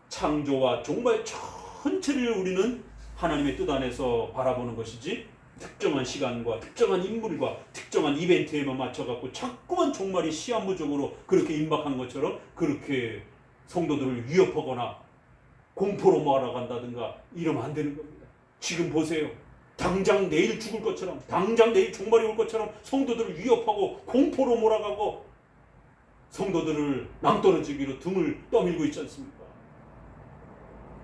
창조와 종말 전체를 우리는 하나님의 뜻 안에서 바라보는 것이지 특정한 시간과 특정한 인물과 특정한 이벤트에만 맞춰갖고 자꾸만 종말이 시한무적으로 그렇게 임박한 것처럼 그렇게 성도들을 위협하거나 공포로 몰아간다든가 이러면 안 되는 겁니다. 지금 보세요. 당장 내일 죽을 것처럼 당장 내일 종말이 올 것처럼 성도들을 위협하고 공포로 몰아가고 성도들을 낭떠러지기로 등을 떠밀고 있지 않습니까?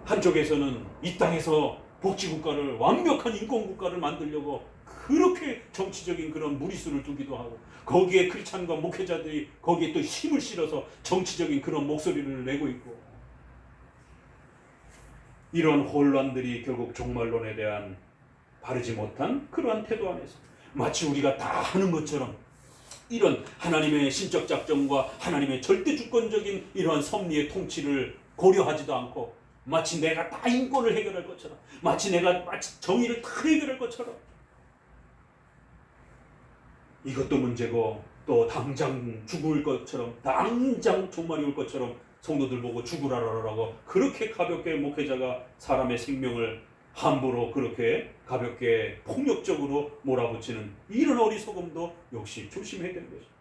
한쪽에서는 이 땅에서 복지국가를 완벽한 인권국가를 만들려고 그렇게 정치적인 그런 무리수를 두기도 하고 거기에 크리스찬과 목회자들이 거기에 또 힘을 실어서 정치적인 그런 목소리를 내고 있고 이런 혼란들이 결국 종말론에 대한 바르지 못한 그러한 태도 안에서 마치 우리가 다 하는 것처럼 이런 하나님의 신적 작정과 하나님의 절대 주권적인 이러한 섭리의 통치를 고려하지도 않고 마치 내가 다 인권을 해결할 것처럼 마치 정의를 다 해결할 것처럼 이것도 문제고 또 당장 죽을 것처럼 당장 종말이 올 것처럼 성도들 보고 죽으라라고 그렇게 가볍게 목회자가 사람의 생명을 함부로 그렇게 가볍게 폭력적으로 몰아붙이는 이런 어리석음도 역시 조심해야 되는 것입니다.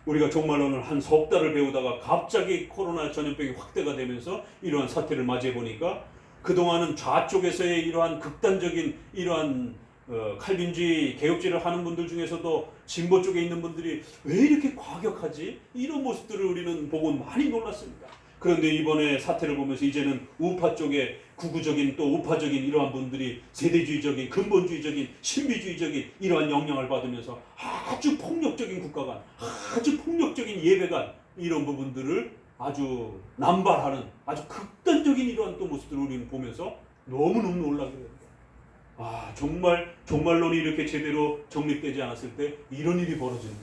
우리가 종말론을 한 석 달을 배우다가 갑자기 코로나 전염병이 확대가 되면서 이러한 사태를 맞이해 보니까 그동안은 좌쪽에서의 이러한 극단적인 이러한 칼빈주의, 개혁주의를 하는 분들 중에서도 진보 쪽에 있는 분들이 왜 이렇게 과격하지? 이런 모습들을 우리는 보고 많이 놀랐습니다. 그런데 이번에 사태를 보면서 이제는 우파 쪽에 구구적인 또 우파적인 이러한 분들이 세대주의적인 근본주의적인 신비주의적인 이러한 영향을 받으면서 아주 폭력적인 국가관, 아주 폭력적인 예배관 이런 부분들을 아주 남발하는 아주 극단적인 이러한 또 모습들을 우리는 보면서 너무너무 놀라게 됩니다. 정말 종말론이 이렇게 제대로 정립되지 않았을 때 이런 일이 벌어지는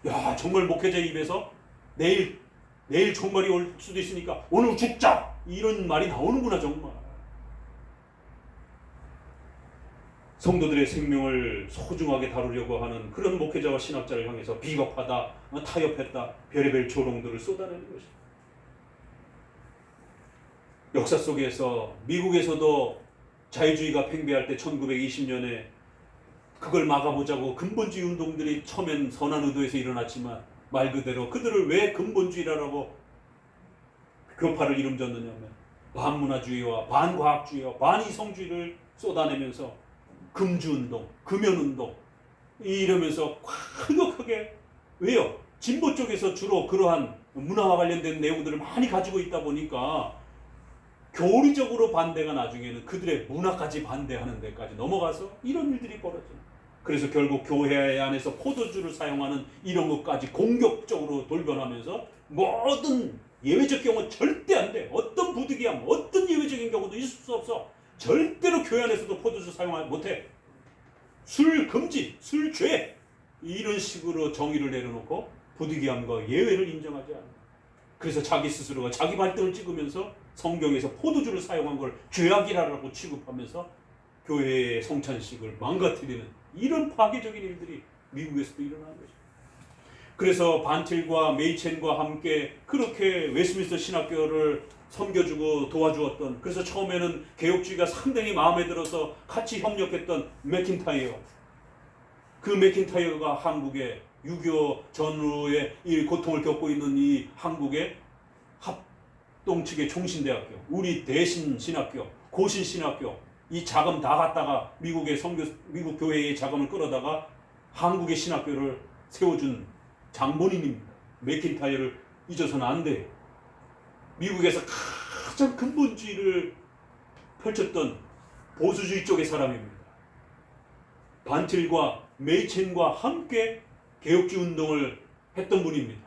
거예요. 정말 목회자의 입에서 내일 종말이 올 수도 있으니까 오늘 죽자 이런 말이 나오는구나. 정말 성도들의 생명을 소중하게 다루려고 하는 그런 목회자와 신학자를 향해서 비겁하다, 타협했다, 별의별 조롱들을 쏟아내는 것입니다. 역사 속에서 미국에서도 자유주의가 팽배할 때 1920년에 그걸 막아보자고 근본주의 운동들이 처음엔 선한 의도에서 일어났지만 말 그대로 그들을 왜 근본주의라고 교파를 이름졌느냐면 반문화주의와 반과학주의와 반이성주의를 쏟아내면서 금주운동, 금연운동 이러면서 과격하게 왜요? 진보 쪽에서 주로 그러한 문화와 관련된 내용들을 많이 가지고 있다 보니까 교리적으로 반대가 나중에는 그들의 문화까지 반대하는 데까지 넘어가서 이런 일들이 벌어져요. 그래서 결국 교회 안에서 포도주를 사용하는 이런 것까지 공격적으로 돌변하면서 모든 예외적 경우는 절대 안 돼. 어떤 부득이함, 어떤 예외적인 경우도 있을 수 없어. 절대로 교회 안에서도 포도주 사용하지 못해. 술 금지, 술 죄. 이런 식으로 정의를 내려놓고 부득이함과 예외를 인정하지 않아. 그래서 자기 스스로가 자기 발등을 찍으면서 성경에서 포도주를 사용한 걸 죄악이라고 취급하면서 교회의 성찬식을 망가뜨리는 이런 파괴적인 일들이 미국에서도 일어나는 것입니다. 그래서 반틸과 메이첸과 함께 그렇게 웨스트민스터 신학교를 섬겨주고 도와주었던, 그래서 처음에는 개혁주의가 상당히 마음에 들어서 같이 협력했던 맥킨타이어, 그 맥킨타이어가 한국에 6.25 전후에 이 고통을 겪고 있는 이 한국의 합동 측의 총신대학교, 우리 대신 신학교, 고신 신학교, 이 자금 다 갖다가 미국 교회의 자금을 끌어다가 한국의 신학교를 세워준 장본인입니다. 맥킨타이어를 잊어서는 안 돼요. 미국에서 가장 근본주의를 펼쳤던 보수주의 쪽의 사람입니다. 반틸과 메이첸과 함께 개혁주의 운동을 했던 분입니다.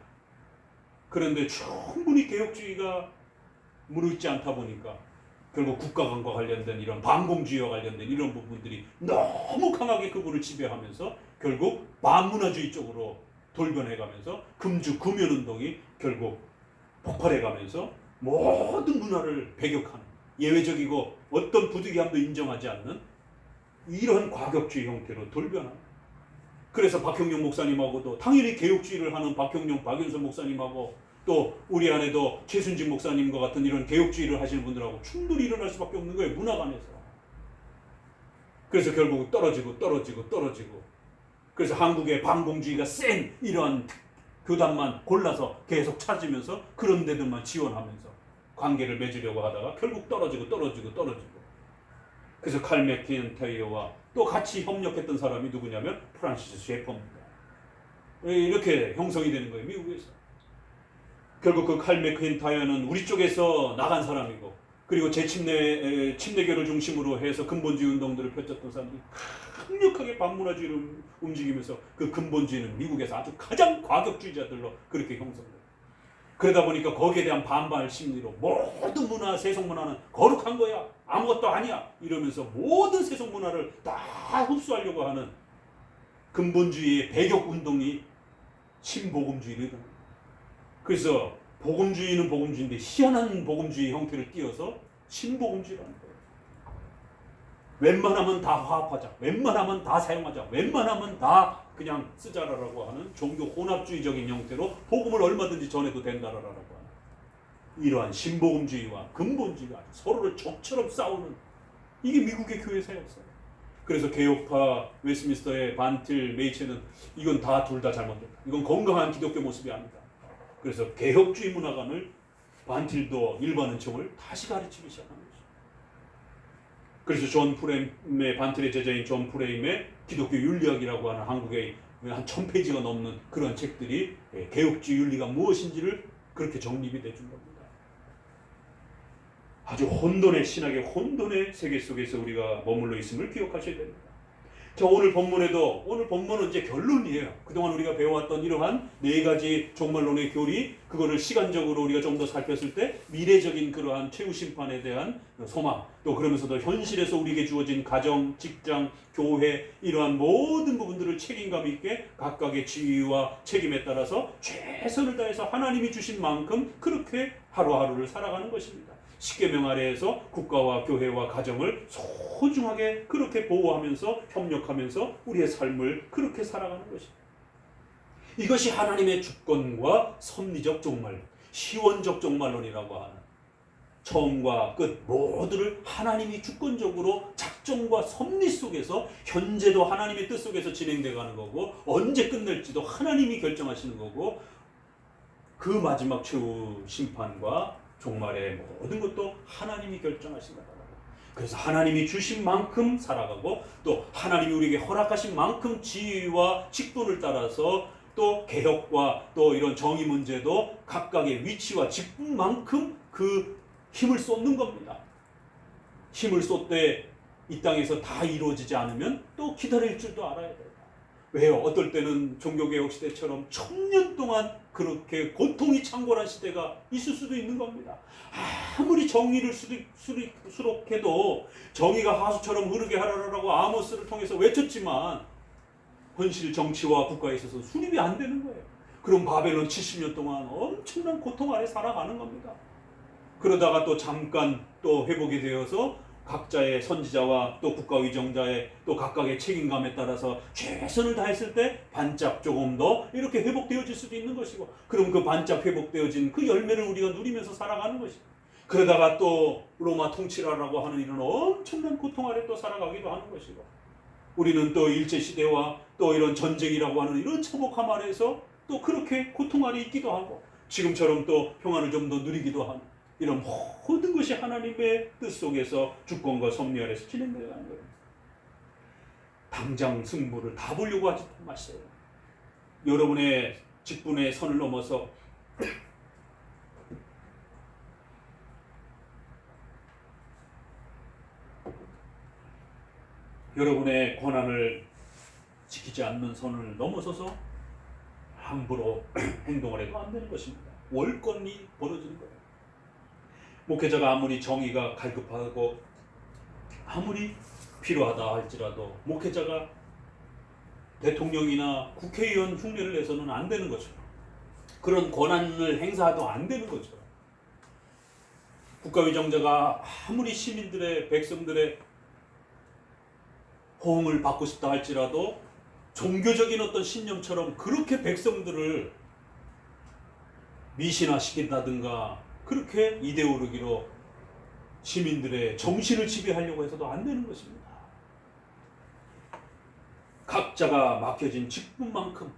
그런데 충분히 개혁주의가 무르익지 않다 보니까 결국 국가관과 관련된 이런 반공주의와 관련된 이런 부분들이 너무 강하게 그분을 지배하면서 결국 반문화주의 쪽으로 돌변해가면서 금주 금연운동이 결국 폭발해가면서 모든 문화를 배격하는, 예외적이고 어떤 부득이함도 인정하지 않는 이런 과격주의 형태로 돌변합니다. 그래서 박형룡 목사님하고도 당연히 개혁주의를 하는 박형룡, 박윤선 목사님하고 또 우리 안에도 최순진 목사님과 같은 이런 개혁주의를 하시는 분들하고 충돌이 일어날 수밖에 없는 거예요. 문화관에서. 그래서 결국 떨어지고 그래서 한국의 반공주의가 센 이러한 교단만 골라서 계속 찾으면서 그런 데들만 지원하면서 관계를 맺으려고 하다가 결국 떨어지고 그래서 칼 맥킨타이어와 또 같이 협력했던 사람이 누구냐면 프란시스 셰퍼입니다. 이렇게 형성이 되는 거예요. 미국에서. 결국 그 칼 맥킨타이어는 우리 쪽에서 나간 사람이고, 그리고 침례교를 중심으로 해서 근본주의 운동들을 펼쳤던 사람들이 강력하게 반문화주의를 움직이면서 그 근본주의는 미국에서 아주 가장 과격주의자들로 그렇게 형성돼요. 그러다 보니까 거기에 대한 반발 심리로 모든 문화, 세속문화는 거룩한 거야, 아무것도 아니야 이러면서 모든 세속문화를 다 흡수하려고 하는 근본주의의 배격운동이 신복음주의를 일어납니다. 그래서 복음주의는 복음주의인데 희한한 복음주의 형태를 띄어서 신복음주의라는 거예요. 웬만하면 다 화합하자, 웬만하면 다 사용하자, 웬만하면 다 그냥 쓰자라고 하는 종교 혼합주의적인 형태로 복음을 얼마든지 전해도 된다라고 하는 이러한 신복음주의와 근본주의가 서로를 적처럼 싸우는, 이게 미국의 교회 사역사예요. 그래서 개혁파 웨스트민스터의 반틸, 메이첸은 이건 다 둘 다 잘못됐다. 이건 건강한 기독교 모습이 아니다. 그래서 개혁주의 문화관을 반틸도 일반 은총을 다시 가르치기 시작한 거죠. 그래서 존 프레임의, 반틸의 제자인 존 프레임의 기독교 윤리학이라고 하는 한국의 한 1000페이지가 넘는 그런 책들이 개혁주의 윤리가 무엇인지를 그렇게 정립이 돼준 겁니다. 아주 혼돈의 신학의 혼돈의 세계 속에서 우리가 머물러 있음을 기억하셔야 됩니다. 자, 오늘 본문은 이제 결론이에요. 그동안 우리가 배워왔던 이러한 네 가지 종말론의 교리, 그거를 시간적으로 우리가 좀 더 살폈을 때 미래적인 그러한 최후 심판에 대한 소망, 또 그러면서도 현실에서 우리에게 주어진 가정, 직장, 교회, 이러한 모든 부분들을 책임감 있게 각각의 지위와 책임에 따라서 최선을 다해서 하나님이 주신 만큼 그렇게 하루하루를 살아가는 것입니다. 십계명 아래에서 국가와 교회와 가정을 소중하게 그렇게 보호하면서 협력하면서 우리의 삶을 그렇게 살아가는 것입니다. 이것이 하나님의 주권과 섭리적 종말론, 시원적 종말론이라고 하는 처음과 끝 모두를 하나님이 주권적으로 작정과 섭리 속에서 현재도 하나님의 뜻 속에서 진행되어 가는 거고, 언제 끝낼지도 하나님이 결정하시는 거고, 그 마지막 최후 심판과 종말의 모든 것도 하나님이 결정하신다. 그래서 하나님이 주신 만큼 살아가고, 또 하나님이 우리에게 허락하신 만큼 지위와 직분을 따라서 또 개혁과 또 이런 정의 문제도 각각의 위치와 직분만큼 그 힘을 쏟는 겁니다. 힘을 쏟되 이 땅에서 다 이루어지지 않으면 또 기다릴 줄도 알아야 돼요. 왜요? 어떨 때는 종교개혁 시대처럼 1000년 동안 그렇게 고통이 창궐한 시대가 있을 수도 있는 겁니다. 아무리 정의를 수록해도 정의가 하수처럼 흐르게 하라라고 아모스를 통해서 외쳤지만 현실 정치와 국가에 있어서 수립이 안 되는 거예요. 그럼 바벨론 70년 동안 엄청난 고통 아래 살아가는 겁니다. 그러다가 또 잠깐 또 회복이 되어서 각자의 선지자와 또 국가위정자의 또 각각의 책임감에 따라서 최선을 다했을 때 반짝 조금 더 이렇게 회복되어질 수도 있는 것이고, 그럼 그 반짝 회복되어진 그 열매를 우리가 누리면서 살아가는 것이고, 그러다가 또 로마 통치라라고 하는 이런 엄청난 고통 아래 또 살아가기도 하는 것이고, 우리는 또 일제시대와 또 이런 전쟁이라고 하는 이런 참혹함 아래에서 또 그렇게 고통 아래 있기도 하고, 지금처럼 또 평안을 좀 더 누리기도 하는, 이런 모든 것이 하나님의 뜻 속에서 주권과 섭리 아래서 진행되어가는 거예요. 당장 승부를 다 보려고 하지 마세요. 여러분의 직분의 선을 넘어서 여러분의 권한을 지키지 않는 선을 넘어서서 함부로 행동을 해도 안 되는 것입니다. 월권이 벌어지는 거예요. 목회자가 아무리 정의가 갈급하고 아무리 필요하다 할지라도 목회자가 대통령이나 국회의원 흉내를 내서는 안 되는 거죠. 그런 권한을 행사해도 안 되는 거죠. 국가위정자가 아무리 시민들의 백성들의 호응을 받고 싶다 할지라도 종교적인 어떤 신념처럼 그렇게 백성들을 미신화시킨다든가 그렇게 이데올로기로 시민들의 정신을 지배하려고 해서도 안 되는 것입니다. 각자가 맡겨진 직분만큼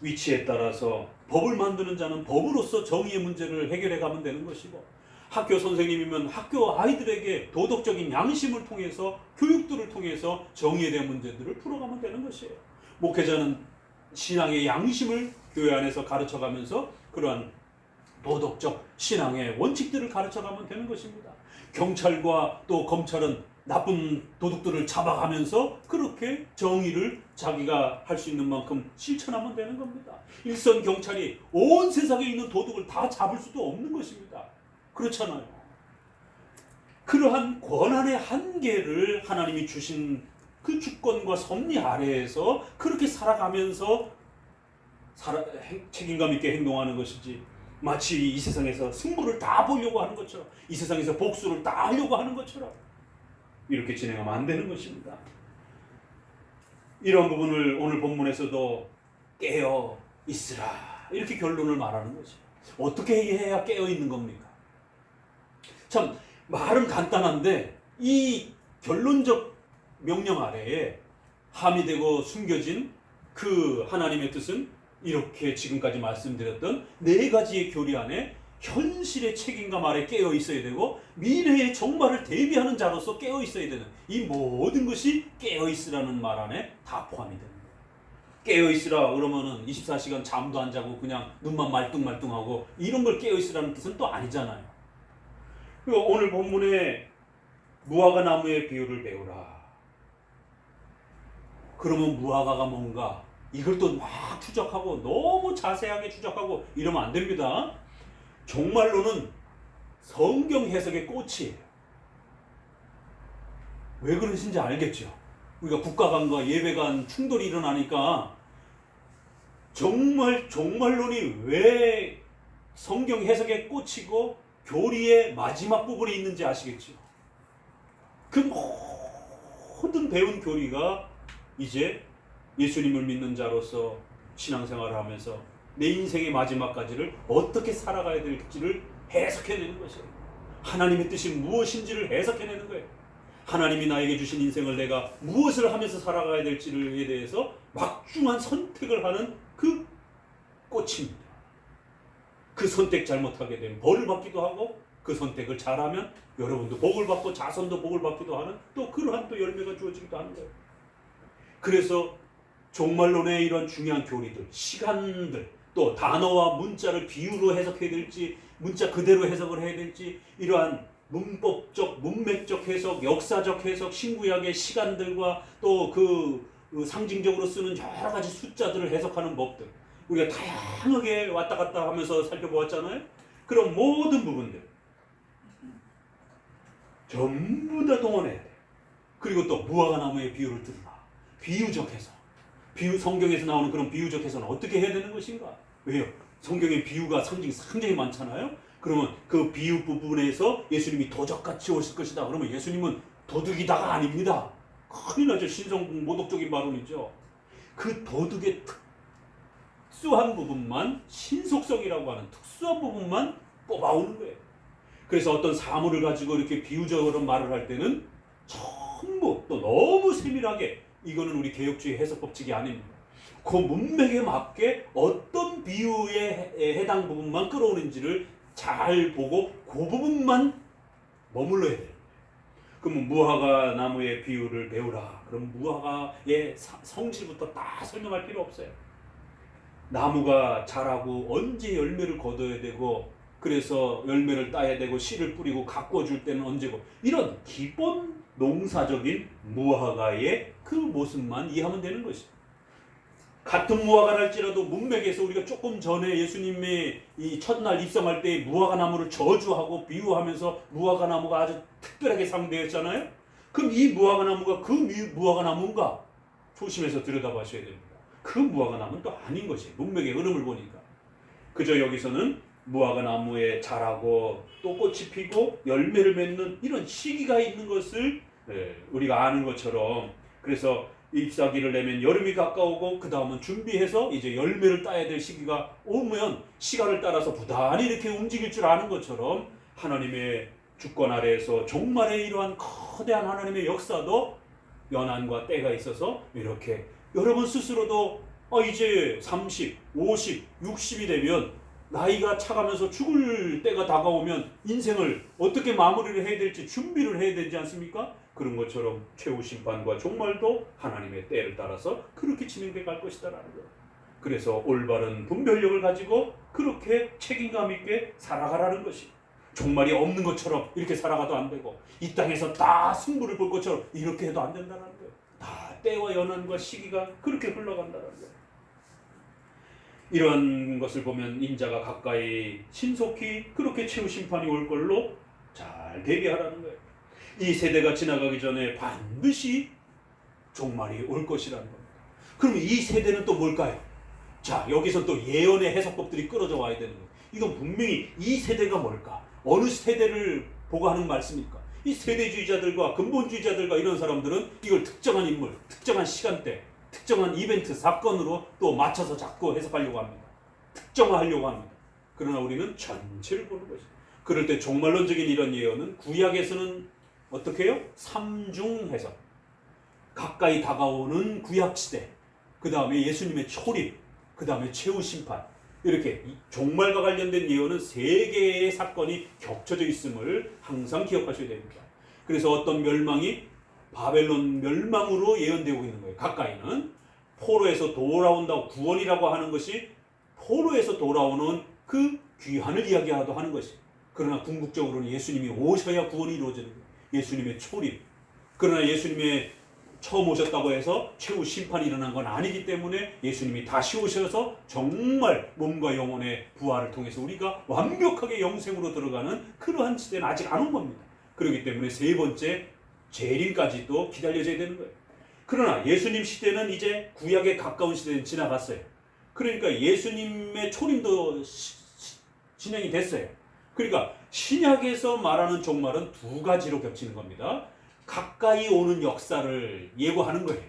위치에 따라서 법을 만드는 자는 법으로서 정의의 문제를 해결해 가면 되는 것이고, 학교 선생님이면 학교 아이들에게 도덕적인 양심을 통해서 교육들을 통해서 정의에 대한 문제들을 풀어가면 되는 것이에요. 목회자는 신앙의 양심을 교회 안에서 가르쳐가면서 그러한 도덕적 신앙의 원칙들을 가르쳐가면 되는 것입니다. 경찰과 또 검찰은 나쁜 도둑들을 잡아가면서 그렇게 정의를 자기가 할 수 있는 만큼 실천하면 되는 겁니다. 일선 경찰이 온 세상에 있는 도둑을 다 잡을 수도 없는 것입니다. 그렇잖아요. 그러한 권한의 한계를 하나님이 주신 그 주권과 섭리 아래에서 그렇게 살아가면서 책임감 있게 행동하는 것이지, 마치 이 세상에서 승부를 다 보려고 하는 것처럼, 이 세상에서 복수를 다 하려고 하는 것처럼 이렇게 진행하면 안 되는 것입니다. 이런 부분을 오늘 본문에서도 깨어 있으라 이렇게 결론을 말하는 것이에요. 어떻게 해야 깨어 있는 겁니까? 참 말은 간단한데 이 결론적 명령 아래에 함의되고 숨겨진 그 하나님의 뜻은 이렇게 지금까지 말씀드렸던 네 가지의 교리 안에 현실의 책임감 아래 깨어 있어야 되고 미래의 정말을 대비하는 자로서 깨어 있어야 되는 이 모든 것이 깨어 있으라는 말 안에 다 포함이 됩니다. 깨어 있으라 그러면은 24시간 잠도 안 자고 그냥 눈만 말뚱말뚱하고 이런 걸 깨어 있으라는 뜻은 또 아니잖아요. 그리고 오늘 본문에 무화과 나무의 비유를 배우라. 그러면 무화과가 뭔가 이걸 또 막 추적하고 너무 자세하게 추적하고 이러면 안 됩니다. 정말로는 성경 해석의 꽃이에요. 왜 그러신지 알겠죠? 우리가 국가관과 예배관 충돌이 일어나니까 정말론이 왜 성경 해석의 꽃이고 교리의 마지막 부분에 있는지 아시겠죠? 그 모든 배운 교리가 이제 예수님을 믿는 자로서 신앙생활을 하면서 내 인생의 마지막까지를 어떻게 살아가야 될지를 해석해내는 것이에요. 하나님의 뜻이 무엇인지를 해석해내는 거예요. 하나님이 나에게 주신 인생을 내가 무엇을 하면서 살아가야 될지에 대해서 막중한 선택을 하는 그 꽃입니다. 그 선택 잘못하게 되면 벌을 받기도 하고 그 선택을 잘하면 여러분도 복을 받고 자손도 복을 받기도 하는 또 그러한 또 열매가 주어지기도 하는 거예요. 그래서 종말론의 이런 중요한 교리들, 시간들, 또 단어와 문자를 비유로 해석해야 될지 문자 그대로 해석을 해야 될지 이러한 문법적, 문맥적 해석, 역사적 해석, 신구약의 시간들과 또 그 상징적으로 쓰는 여러 가지 숫자들을 해석하는 법들 우리가 다양하게 왔다 갔다 하면서 살펴보았잖아요. 그런 모든 부분들 전부 다 동원해야 돼. 그리고 또 무화과 나무의 비유를 들으라. 비유적 해석. 성경에서 나오는 그런 비유적 해석은 어떻게 해야 되는 것인가? 왜요? 성경의 비유가 상징이 많잖아요. 그러면 그 비유 부분에서 예수님이 도적같이 오실 것이다. 그러면 예수님은 도둑이다가 아닙니다. 큰일 나죠. 신성 모독적인 발언이죠. 그 도둑의 특수한 부분만 신속성이라고 하는 특수한 부분만 뽑아오는 거예요. 그래서 어떤 사물을 가지고 이렇게 비유적으로 말을 할 때는 전부 또 너무 세밀하게 이거는 우리 개혁주의 해석 법칙이 아닙니다. 그 문맥에 맞게 어떤 비유에 해당 부분만 끌어오는지를 잘 보고 그 부분만 머물러야 돼요. 그러면 무화과 나무의 비유를 배우라. 그럼 무화과의 성질부터 다 설명할 필요 없어요. 나무가 자라고 언제 열매를 거둬야 되고 그래서 열매를 따야 되고 씨를 뿌리고 가꿔줄 때는 언제고, 이런 기본 농사적인 무화과의 그 모습만 이해하면 되는 것이죠. 같은 무화과랄지라도 문맥에서 우리가 조금 전에 예수님의 이 첫날 입성할 때 무화과 나무를 저주하고 비유하면서 무화과 나무가 아주 특별하게 상대했잖아요. 그럼 이 무화과 나무가 그 무화과 나무인가? 조심해서 들여다보셔야 됩니다. 그 무화과 나무는 또 아닌 것이에요. 문맥의 흐름을 보니까. 그저 여기서는 무화과 나무에 자라고 또 꽃이 피고 열매를 맺는 이런 시기가 있는 것을 우리가 아는 것처럼, 그래서 잎사귀를 내면 여름이 가까우고 그 다음은 준비해서 이제 열매를 따야 될 시기가 오면 시간을 따라서 부단히 이렇게 움직일 줄 아는 것처럼, 하나님의 주권 아래에서 종말의 이러한 거대한 하나님의 역사도 연한과 때가 있어서 이렇게 여러분 스스로도 이제 30, 50, 60이 되면 나이가 차가면서 죽을 때가 다가오면 인생을 어떻게 마무리를 해야 될지 준비를 해야 되지 않습니까? 그런 것처럼 최후 심판과 종말도 하나님의 때를 따라서 그렇게 진행돼 갈 것이다라는 거예요. 그래서 올바른 분별력을 가지고 그렇게 책임감 있게 살아가라는 것이, 종말이 없는 것처럼 이렇게 살아가도 안 되고 이 땅에서 다 승부를 볼 것처럼 이렇게 해도 안 된다는 거예요. 다 때와 연한과 시기가 그렇게 흘러간다는 거예요. 이런 것을 보면 인자가 가까이 신속히 그렇게 최후 심판이 올 걸로 잘 대비하라는 거예요. 이 세대가 지나가기 전에 반드시 종말이 올 것이라는 겁니다. 그럼 이 세대는 또 뭘까요? 자, 여기서 또 예언의 해석법들이 끌어져 와야 되는 거예요. 이건 분명히 이 세대가 뭘까? 어느 세대를 보고 하는 말씀입니까? 이 세대주의자들과 근본주의자들과 이런 사람들은 이걸 특정한 인물, 특정한 시간대, 특정한 이벤트, 사건으로 또 맞춰서 자꾸 해석하려고 합니다. 특정화하려고 합니다. 그러나 우리는 전체를 보는 것이죠. 그럴 때 종말론적인 이런 예언은 구약에서는 어떻게 해요? 삼중 해석. 가까이 다가오는 구약시대, 그 다음에 예수님의 초림, 그 다음에 최후 심판, 이렇게 종말과 관련된 예언은 세 개의 사건이 겹쳐져 있음을 항상 기억하셔야 됩니다. 그래서 어떤 멸망이 바벨론 멸망으로 예언되고 있는 거예요. 가까이는 포로에서 돌아온다고, 구원이라고 하는 것이 포로에서 돌아오는 그 귀환을 이야기하도 하는 것이, 그러나 궁극적으로는 예수님이 오셔야 구원이 이루어지는 거예요. 예수님의 초림. 그러나 예수님의 처음 오셨다고 해서 최후 심판이 일어난 건 아니기 때문에 예수님이 다시 오셔서 정말 몸과 영혼의 부활을 통해서 우리가 완벽하게 영생으로 들어가는 그러한 시대는 아직 안 온 겁니다. 그렇기 때문에 세 번째 재림까지도 기다려져야 되는 거예요. 그러나 예수님 시대는 이제 구약에 가까운 시대는 지나갔어요. 그러니까 예수님의 초림도 진행이 됐어요. 그러니까 신약에서 말하는 종말은 두 가지로 겹치는 겁니다. 가까이 오는 역사를 예고하는 거예요.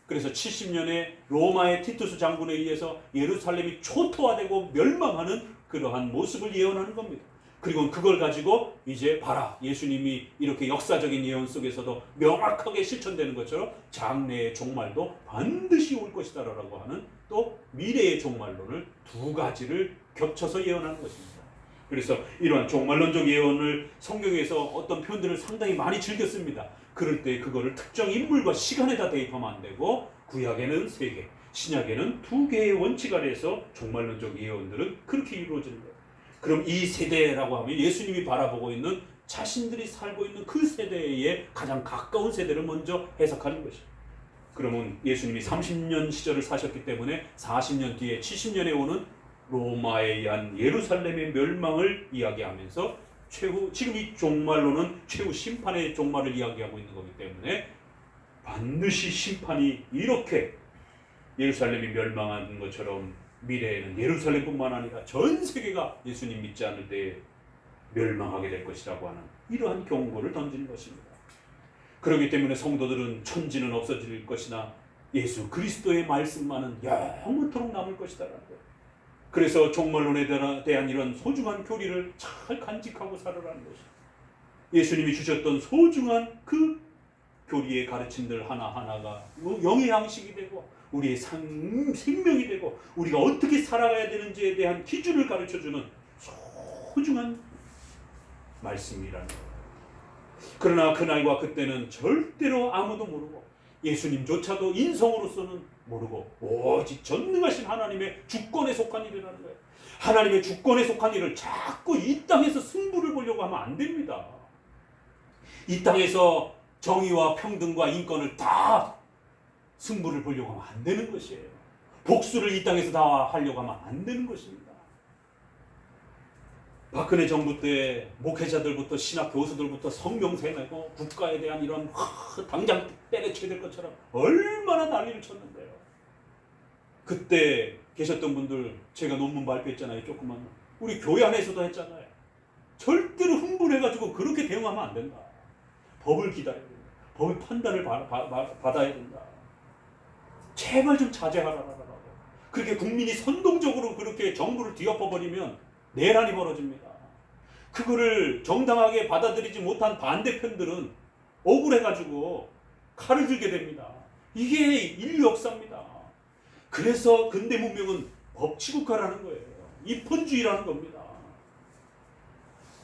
그래서 70년에 로마의 티투스 장군에 의해서 예루살렘이 초토화되고 멸망하는 그러한 모습을 예언하는 겁니다. 그리고 그걸 가지고 이제 봐라, 예수님이 이렇게 역사적인 예언 속에서도 명확하게 실천되는 것처럼 장래의 종말도 반드시 올 것이다 라고 하는 또 미래의 종말론을 두 가지를 겹쳐서 예언하는 것입니다. 그래서 이러한 종말론적 예언을 성경에서 어떤 표현들을 상당히 많이 즐겼습니다. 그럴 때 그거를 특정 인물과 시간에다 대입하면 안 되고, 구약에는 3개, 신약에는 2개의 원칙 아래에서 종말론적 예언들은 그렇게 이루어지는 거예요. 그럼 이 세대라고 하면 예수님이 바라보고 있는, 자신들이 살고 있는 그 세대에 가장 가까운 세대를 먼저 해석하는 것이죠. 그러면 예수님이 30년 시절을 사셨기 때문에 40년 뒤에 70년에 오는 로마에 의한 예루살렘의 멸망을 이야기하면서 지금 이 종말로는 최후 심판의 종말을 이야기하고 있는 거기 때문에 반드시 심판이 이렇게 예루살렘이 멸망하는 것처럼 미래에는 예루살렘뿐만 아니라 전 세계가 예수님 믿지 않을 때에 멸망하게 될 것이라고 하는 이러한 경고를 던지는 것입니다. 그렇기 때문에 성도들은 천지는 없어질 것이나 예수 그리스도의 말씀만은 영원토록 남을 것이다라는 거예요. 그래서 종말론에 대한 이런 소중한 교리를 잘 간직하고 살아라는 것이죠. 예수님이 주셨던 소중한 그 교리의 가르침들 하나하나가 영의 양식이 되고 우리의 생명이 되고 우리가 어떻게 살아가야 되는지에 대한 기준을 가르쳐주는 소중한 말씀이라는 거예요. 그러나 그날과 그때는 절대로 아무도 모르고 예수님조차도 인성으로서는 모르고 오직 전능하신 하나님의 주권에 속한 일이라는 거예요. 하나님의 주권에 속한 일을 자꾸 이 땅에서 승부를 보려고 하면 안 됩니다. 이 땅에서 정의와 평등과 인권을 다 승부를 보려고 하면 안 되는 것이에요. 복수를 이 땅에서 다 하려고 하면 안 되는 것입니다. 박근혜 정부 때 목회자들부터 신학 교수들부터 성명세 내고 국가에 대한 이런 당장 때려쳐야 될 것처럼 얼마나 난리를 쳤는데요. 그때 계셨던 분들 제가 논문 발표했잖아요. 조그만 우리 교회 안에서도 했잖아요. 절대로 흥분해가지고 그렇게 대응하면 안 된다. 법을 기다려야 된다. 법의 판단을 받아야 된다. 제발 좀 자제하라라고. 그렇게 국민이 선동적으로 그렇게 정부를 뒤엎어버리면 내란이 벌어집니다. 그거를 정당하게 받아들이지 못한 반대편들은 억울해가지고 칼을 들게 됩니다. 이게 인류 역사입니다. 그래서 근대 문명은 법치국가라는 거예요. 입헌주의라는 겁니다.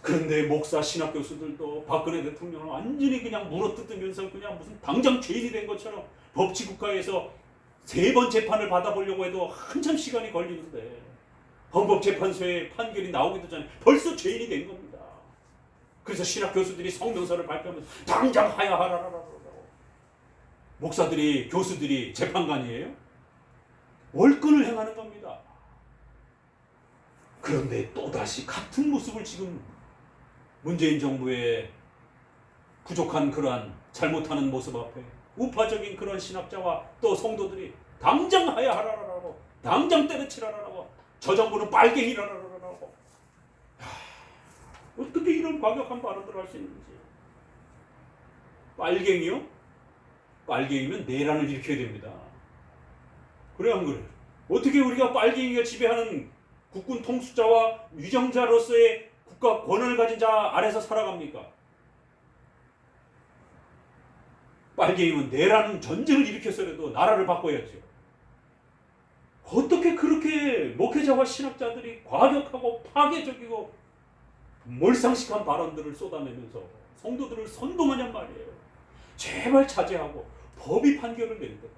그런데 목사 신학 교수들도 박근혜 대통령을 완전히 그냥 물어뜯으면서 그냥 무슨 당장 죄인이 된 것처럼 법치국가에서 3번 재판을 받아보려고 해도 한참 시간이 걸리는데 헌법재판소의 판결이 나오기도 전에 벌써 죄인이 된 겁니다. 그래서 신학 교수들이 성명서를 발표하면서 당장 하야하라라고. 목사들이 교수들이 재판관이에요? 월권을 행하는 겁니다. 그런데 또다시 같은 모습을 지금 문재인 정부의 부족한 그러한 잘못하는 모습 앞에 우파적인 그런 신학자와 또 성도들이 당장 하야하라라고, 당장 때려치라라고, 저 정부는 빨갱이라라라고. 어떻게 이런 과격한 발언들을 할 수 있는지. 빨갱이요? 빨갱이면 내란을 일으켜야 됩니다. 그래 안 그래? 어떻게 우리가 빨갱이가 지배하는 국군 통수자와 위정자로서의 국가 권한을 가진 자 아래서 살아갑니까? 빨갱이면 내란 전쟁을 일으켰어도 나라를 바꿔야죠. 어떻게 그렇게 목회자와 신학자들이 과격하고 파괴적이고 몰상식한 발언들을 쏟아내면서 성도들을 선동하냔 말이에요. 제발 자제하고 법이 판결을 내는데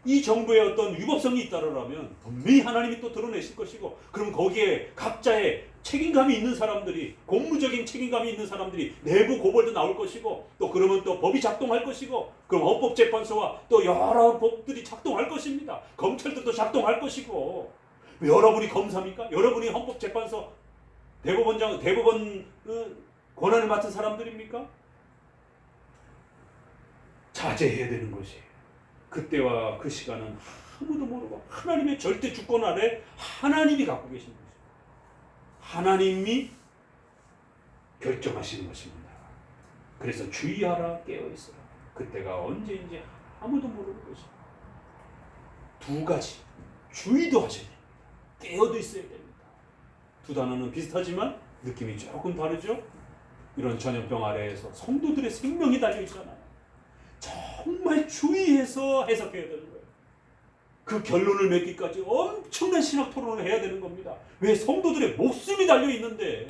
이 정부의 어떤 위법성이 있다라면 분명히 하나님이 또 드러내실 것이고, 그럼 거기에 각자의 책임감이 있는 사람들이, 공무적인 책임감이 있는 사람들이 내부 고발도 나올 것이고, 또 그러면 또 법이 작동할 것이고, 그럼 헌법재판소와 또 여러 법들이 작동할 것입니다. 검찰들도 작동할 것이고. 여러분이 검사입니까? 여러분이 헌법재판소 대법원 권한을 맡은 사람들입니까? 자제해야 되는 것이에요. 그때와 그 시간은 아무도 모르고 하나님의 절대 주권 아래 하나님이 갖고 계신 것입니다. 하나님이 결정하시는 것입니다. 그래서 주의하라, 깨어있어라. 그때가 언제인지 아무도 모르는 것입니다. 두 가지, 주의도 하셔야 됩니다. 깨어도 있어야 됩니다. 두 단어는 비슷하지만 느낌이 조금 다르죠? 이런 전염병 아래에서 성도들의 생명이 달려있잖아요. 정말 주의해서 해석해야 되는 거예요. 그 결론을 맺기까지 엄청난 신학 토론을 해야 되는 겁니다. 왜? 성도들의 목숨이 달려있는데.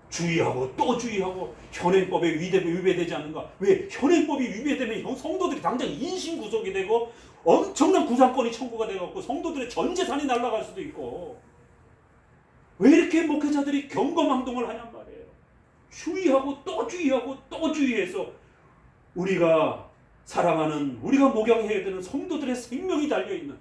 주의하고 또 주의하고 현행법에 위배되지 않는가? 왜? 현행법이 위배되면 성도들이 당장 인신구속이 되고 엄청난 구상권이 청구가 되고 성도들의 전 재산이 날아갈 수도 있고. 왜 이렇게 목회자들이 경거망동을 하냔 말이에요. 주의하고 또 주의하고 또 주의해서 우리가 사랑하는, 우리가 목양해야 되는 성도들의 생명이 달려있는,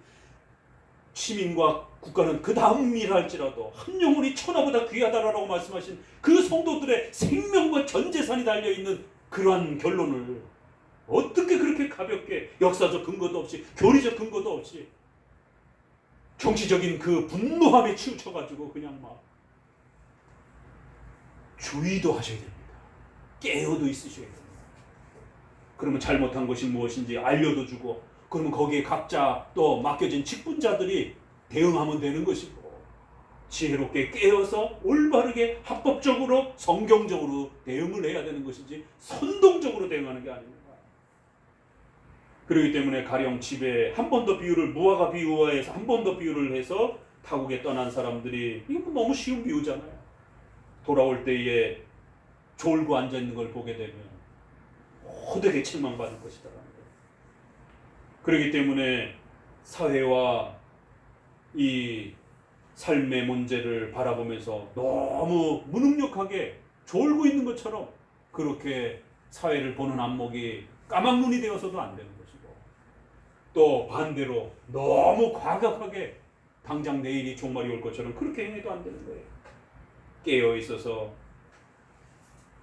시민과 국가는 그 다음 일할지라도 한 영혼이 천하보다 귀하다라고 말씀하신 그 성도들의 생명과 전 재산이 달려있는 그러한 결론을 어떻게 그렇게 가볍게 역사적 근거도 없이 교리적 근거도 없이 정치적인 그 분노함에 치우쳐가지고 그냥 막. 주의도 하셔야 됩니다. 깨어도 있으셔야 됩니다. 그러면 잘못한 것이 무엇인지 알려도 주고, 그러면 거기에 각자 또 맡겨진 직분자들이 대응하면 되는 것이고, 지혜롭게 깨어서 올바르게 합법적으로 성경적으로 대응을 해야 되는 것이지 선동적으로 대응하는 게 아닙니다. 그렇기 때문에 가령 집에 한 번 더 비유를, 무화과 비유화해서 한 번 더 비유를 해서 타국에 떠난 사람들이, 이거 너무 쉬운 비유잖아요. 돌아올 때에 졸고 앉아있는 걸 보게 되면 호되게 책망받을 것이다. 그렇기 때문에 사회와 이 삶의 문제를 바라보면서 너무 무능력하게 졸고 있는 것처럼 그렇게 사회를 보는 안목이 까막눈이 되어서도 안 되는 것이고, 또 반대로 너무 과격하게 당장 내일이 종말이 올 것처럼 그렇게 행해도 안 되는 거예요. 깨어 있어서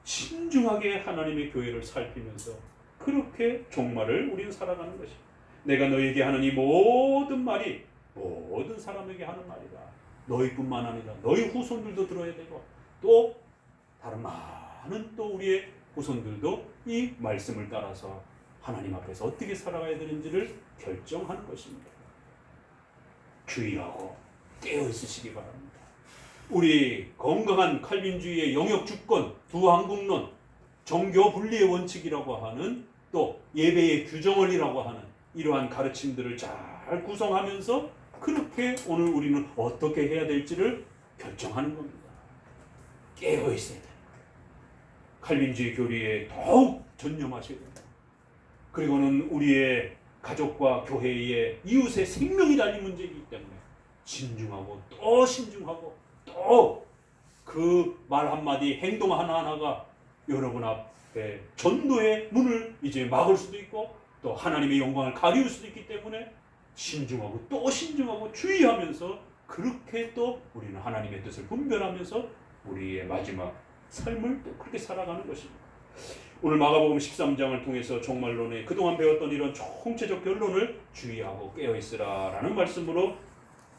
신중하게 하나님의 교회를 살피면서 그렇게 종말을 우리는 살아가는 것입니다. 내가 너에게 하는 이 모든 말이 모든 사람에게 하는 말이다. 너희뿐만 아니라 너희 후손들도 들어야 되고, 또 다른 많은 또 우리의 후손들도 이 말씀을 따라서 하나님 앞에서 어떻게 살아가야 되는지를 결정하는 것입니다. 주의하고 깨어 있으시기 바랍니다. 우리 건강한 칼빈주의의 영역 주권, 두한국론, 정교 분리의 원칙이라고 하는, 또 예배의 규정원리라고 하는 이러한 가르침들을 잘 구성하면서 그렇게 오늘 우리는 어떻게 해야 될지를 결정하는 겁니다. 깨어 있어야 됩니다. 칼빈주의 교리에 더욱 전념하셔야 됩니다. 그리고는 우리의 가족과 교회의 이웃의 생명이 달린 문제이기 때문에 신중하고 또 신중하고 또 그 말 한마디, 행동 하나하나가 여러분 앞에 전도의 문을 이제 막을 수도 있고 또 하나님의 영광을 가리울 수도 있기 때문에 신중하고 또 신중하고 주의하면서 그렇게 또 우리는 하나님의 뜻을 분별하면서 우리의 마지막 삶을 또 그렇게 살아가는 것입니다. 오늘 마가복음 13장을 통해서 종말론의 그동안 배웠던 이런 총체적 결론을 주의하고 깨어있으라라는 말씀으로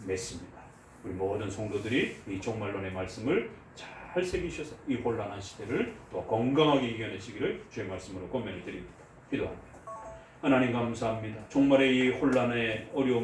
맺습니다. 우리 모든 성도들이 이 종말론의 말씀을 잘 새기셔서 이 혼란한 시대를 또 건강하게 이겨내시기를 주의 말씀으로 권면을 드립니다. 기도합니다. 하나님 감사합니다. 종말의 이 혼란의 어려움